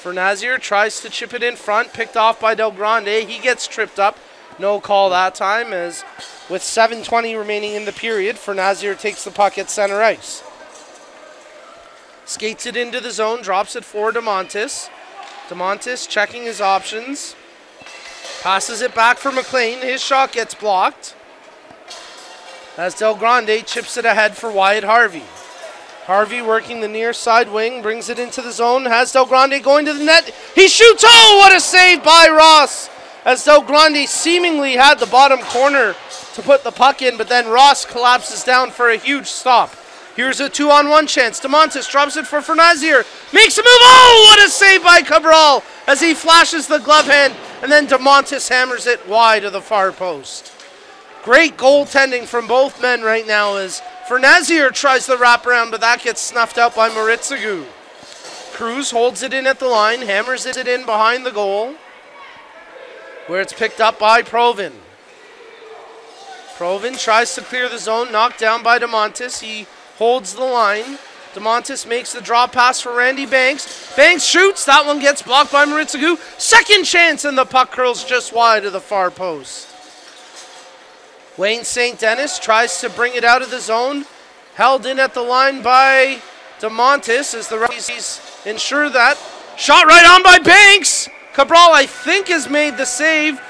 Fernazier tries to chip it in front, picked off by Del Grande. He gets tripped up. No call that time as with 7:20 remaining in the period, Fernazier takes the puck at center ice. Skates it into the zone, drops it for DeMontis. DeMontis checking his options. Passes it back for McLean. His shot gets blocked. As Del Grande chips it ahead for Wyatt Harvey. Harvey working the near side wing, brings it into the zone. Has Del Grande going to the net. He shoots. Oh, what a save by Ross. As Del Grande seemingly had the bottom corner to put the puck in, but then Ross collapses down for a huge stop. Here's a 2-on-1 chance. DeMontis drops it for Fernazier. Makes a move. Oh, what a save by Cabral as he flashes the glove hand. And then DeMontis hammers it wide of the far post. Great goaltending from both men right now as Fernazier tries the wraparound, but that gets snuffed out by Maritzagu. Cruz holds it in at the line, hammers it in behind the goal, where it's picked up by Provin. Provin tries to clear the zone, knocked down by DeMontis. He holds the line. DeMontis makes the draw pass for Randy Banks. Banks shoots. That one gets blocked by Maritzagu. Second chance, and the puck curls just wide of the far post. Wayne St. Dennis tries to bring it out of the zone. Held in at the line by DeMontis as the Rockies ensure that. Shot right on by Banks. Cabral, I think, has made the save.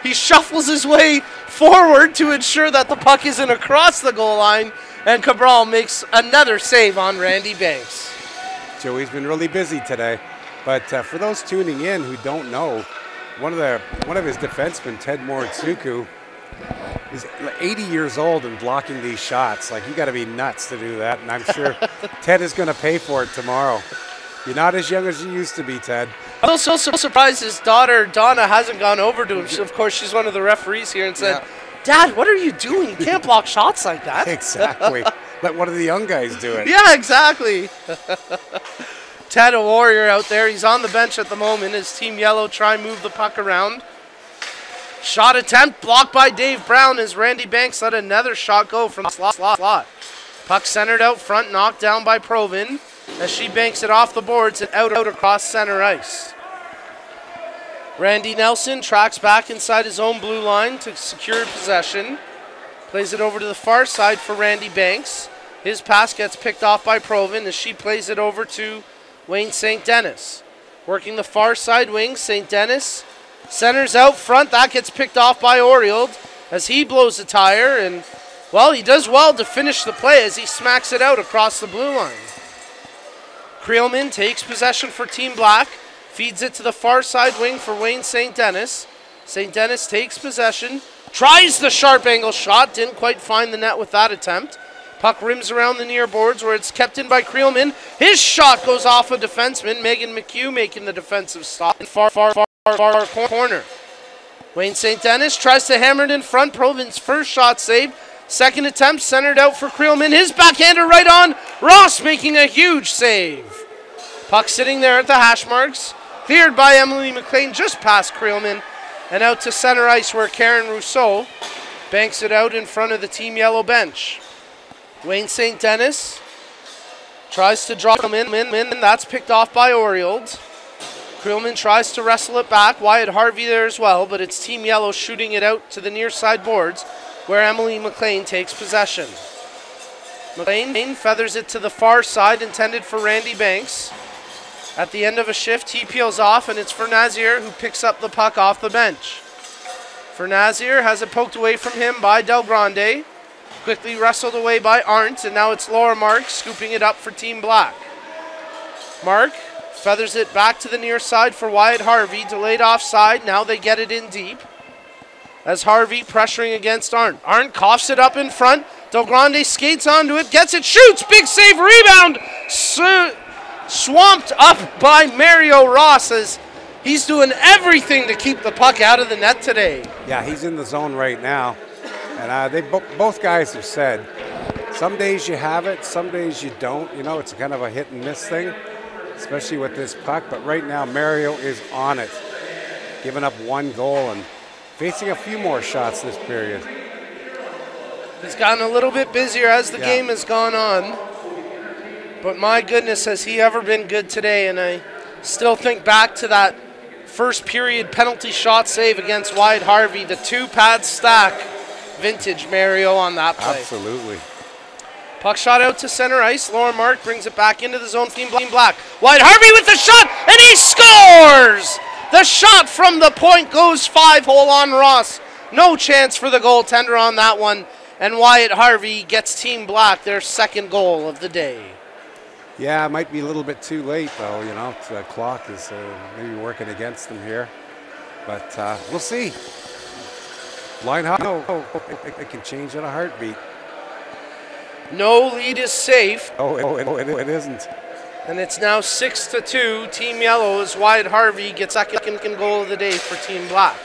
He shuffles his way forward to ensure that the puck isn't across the goal line. And Cabral makes another save on Randy Banks. Joey's been really busy today. But for those tuning in who don't know, one of his defensemen, Ted Moritsuku, is 80 years old and blocking these shots. Like, you got to be nuts to do that. And I'm sure Ted is going to pay for it tomorrow. You're not as young as you used to be, Ted. I'm also so surprised his daughter, Donna, hasn't gone over to him. Of course, she's one of the referees here and said, Dad, what are you doing? You can't block shots like that. Exactly. Let one of the young guys do it. Yeah, exactly. Ted, a warrior out there. He's on the bench at the moment as Team Yellow try and move the puck around. Shot attempt blocked by Dave Brown as Randy Banks let another shot go from slot. Puck centered out front, knocked down by Provin as she banks it off the boards and out across center ice. Randy Nelson tracks back inside his own blue line to secure possession. Plays it over to the far side for Randy Banks. His pass gets picked off by Provin as she plays it over to Wayne St. Dennis. Working the far side wing, St. Dennis centers out front. That gets picked off by Oriold as he blows a tire. And, well, he does well to finish the play as he smacks it out across the blue line. Creelman takes possession for Team Black. Feeds it to the far side wing for Wayne St. Dennis. St. Dennis takes possession. Tries the sharp angle shot. Didn't quite find the net with that attempt. Puck rims around the near boards where it's kept in by Creelman. His shot goes off a defenseman. Megan McHugh making the defensive stop in far corner. Wayne St. Dennis tries to hammer it in front. Provin's first shot saved. Second attempt centered out for Creelman. His backhander right on. Ross making a huge save. Puck sitting there at the hash marks. Cleared by Emily McLean just past Creelman. And out to center ice where Karen Rousseau banks it out in front of the Team Yellow bench. Wayne St. Dennis tries to drop him in. That's picked off by Orioles. Creelman tries to wrestle it back. Wyatt Harvey there as well, but it's Team Yellow shooting it out to the near side boards where Emily McLean takes possession. McLean feathers it to the far side, intended for Randy Banks. At the end of a shift, he peels off, and it's Fernazier who picks up the puck off the bench. Fernazier has it poked away from him by Del Grande. Quickly wrestled away by Arndt, and now it's Laura Mark scooping it up for Team Black. Mark feathers it back to the near side for Wyatt Harvey. Delayed offside. Now they get it in deep. As Harvey pressuring against Arndt. Arndt coughs it up in front. Del Grande skates onto it. Gets it. Shoots. Big save. Rebound. Swamped up by Mario Ross as he's doing everything to keep the puck out of the net today. Yeah, he's in the zone right now. And they both guys have said, some days you have it, some days you don't. You know, it's kind of a hit and miss thing, especially with this puck. But right now, Mario is on it, giving up one goal and facing a few more shots this period. He's gotten a little bit busier as the game has gone on. But my goodness, has he ever been good today. And I still think back to that first period penalty shot save against Wyatt Harvey, the two-pad stack. Vintage Mario on that play. Absolutely. Puck shot out to center ice. Laura Mark brings it back into the zone. Team Black. Wyatt Harvey with the shot, and he scores! The shot from the point goes 5-hole on Ross. No chance for the goaltender on that one. And Wyatt Harvey gets Team Black their second goal of the day. Yeah, it might be a little bit too late, though. You know, the clock is maybe working against them here. But we'll see. Line high, it can change in a heartbeat. No lead is safe. It isn't. And it's now 6-2. Team Yellow as Wyatt Harvey gets second goal of the day for Team Black.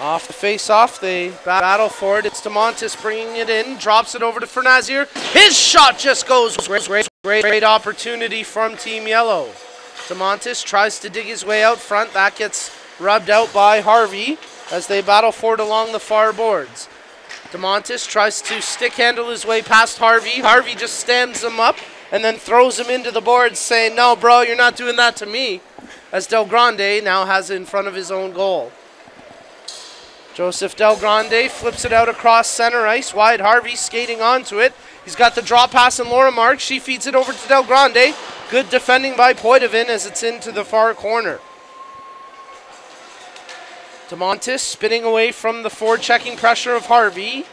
Off the face-off, they battle for it. It's DeMontis bringing it in, drops it over to Fernazier. His shot just goes. Great opportunity from Team Yellow. DeMontis tries to dig his way out front. That gets rubbed out by Harvey as they battle for it along the far boards. DeMontis tries to stick handle his way past Harvey. Harvey just stands him up and then throws him into the boards saying, "No, bro, you're not doing that to me," as Del Grande now has it in front of his own goal. Joseph Del Grande flips it out across center ice. Wyatt Harvey skating onto it. He's got the draw pass in Laura Mark. She feeds it over to Del Grande. Good defending by Poitevin as it's into the far corner. DeMontis spinning away from the forward-checking pressure of Harvey.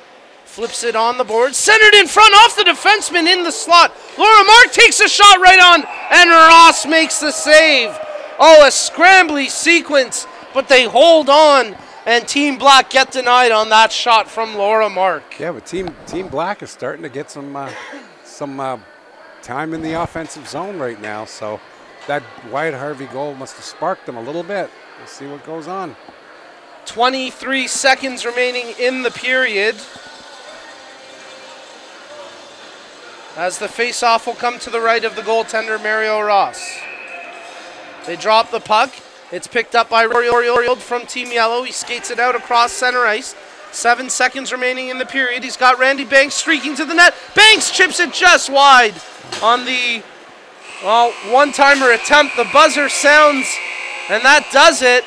Flips it on the board. Centered in front off the defenseman in the slot. Laura Mark takes a shot right on, and Ross makes the save. Oh, a scrambly sequence, but they hold on, and Team Black get denied on that shot from Laura Mark. Yeah, but Team Black is starting to get some time in the offensive zone right now, so that Wyatt Harvey goal must have sparked them a little bit. We'll see what goes on. 23 seconds remaining in the period. As the face-off will come to the right of the goaltender, Mario Ross. They drop the puck. It's picked up by Oriole from Team Yellow. He skates it out across center ice. 7 seconds remaining in the period. He's got Randy Banks streaking to the net. Banks chips it just wide on the, one-timer attempt. The buzzer sounds, and that does it.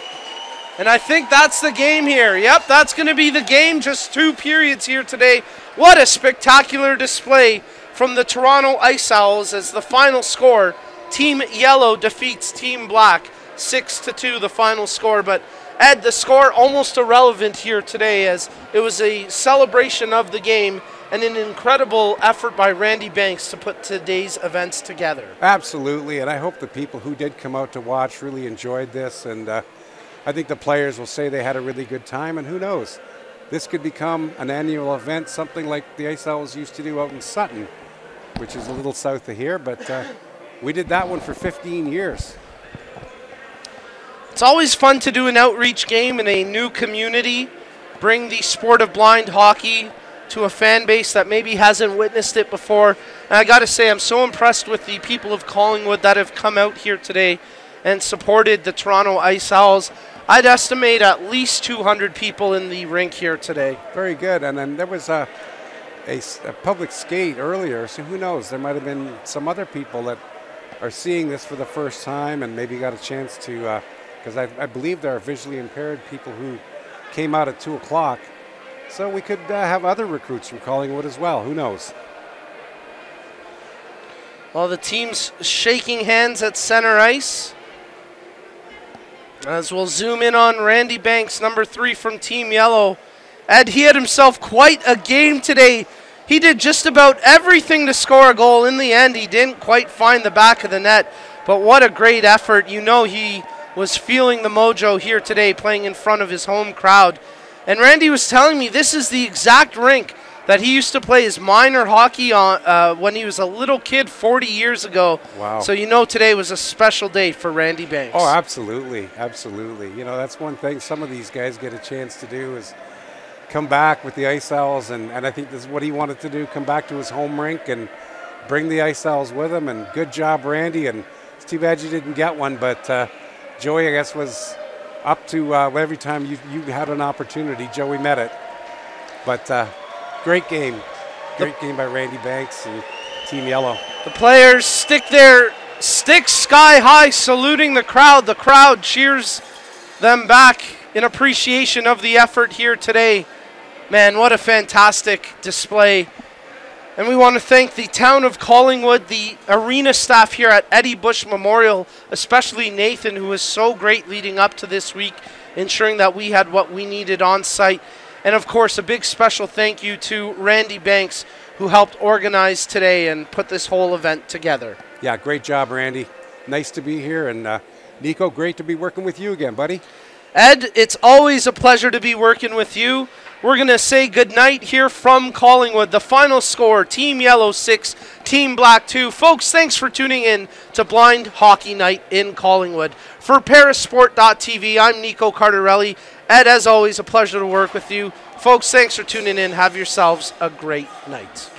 And I think that's the game here. Yep, that's going to be the game. Just 2 periods here today. What a spectacular display from the Toronto Ice Owls as the final score. Team Yellow defeats Team Black. 6-2 the final score. But Ed, the score almost irrelevant here today as it was a celebration of the game and an incredible effort by Randy Banks to put today's events together. Absolutely, and I hope the people who did come out to watch really enjoyed this, and I think the players will say they had a really good time, and who knows, this could become an annual event, something like the Ice Owls used to do out in Sutton, which is a little south of here, but we did that one for 15 years. It's always fun to do an outreach game in a new community. bring the sport of blind hockey to a fan base that maybe hasn't witnessed it before. And I got to say, I'm so impressed with the people of Collingwood that have come out here today and supported the Toronto Ice Owls. I'd estimate at least 200 people in the rink here today. Very good. And then there was a public skate earlier, so who knows? There might have been some other people that are seeing this for the first time and maybe got a chance to, because I believe there are visually impaired people who came out at 2 o'clock. So we could have other recruits from Collingwood as well. Who knows? Well, the team's shaking hands at center ice. As we'll zoom in on Randy Banks, number 3 from Team Yellow. Ed, he had himself quite a game today. He did just about everything to score a goal. In the end, he didn't quite find the back of the net. But what a great effort. You know he was feeling the mojo here today, playing in front of his home crowd. And Randy was telling me this is the exact rink that he used to play his minor hockey on when he was a little kid 40 years ago. Wow. So you know today was a special day for Randy Banks. Oh, absolutely. Absolutely. You know, that's one thing some of these guys get a chance to do is come back with the Ice Owls, and I think this is what he wanted to do, come back to his home rink and bring the Ice Owls with him. And good job, Randy. And it's too bad you didn't get one, but Joey, I guess, was up to every time you had an opportunity, Joey met it. But great game. Great game by Randy Banks and Team Yellow. The players stick their sticks sky high, saluting the crowd. The crowd cheers them back in appreciation of the effort here today. Man, what a fantastic display. And we want to thank the town of Collingwood, the arena staff here at Eddie Bush Memorial, especially Nathan, who was so great leading up to this week, ensuring that we had what we needed on site. And of course, a big special thank you to Randy Banks, who helped organize today and put this whole event together. Yeah, great job, Randy. Nice to be here. And Nico, great to be working with you again, buddy. Ed, it's always a pleasure to be working with you. We're going to say goodnight here from Collingwood. The final score, Team Yellow 6, Team Black 2. Folks, thanks for tuning in to Blind Hockey Night in Collingwood. For Parasport.tv, I'm Nico Cardarelli. Ed, as always, a pleasure to work with you. Folks, thanks for tuning in. Have yourselves a great night.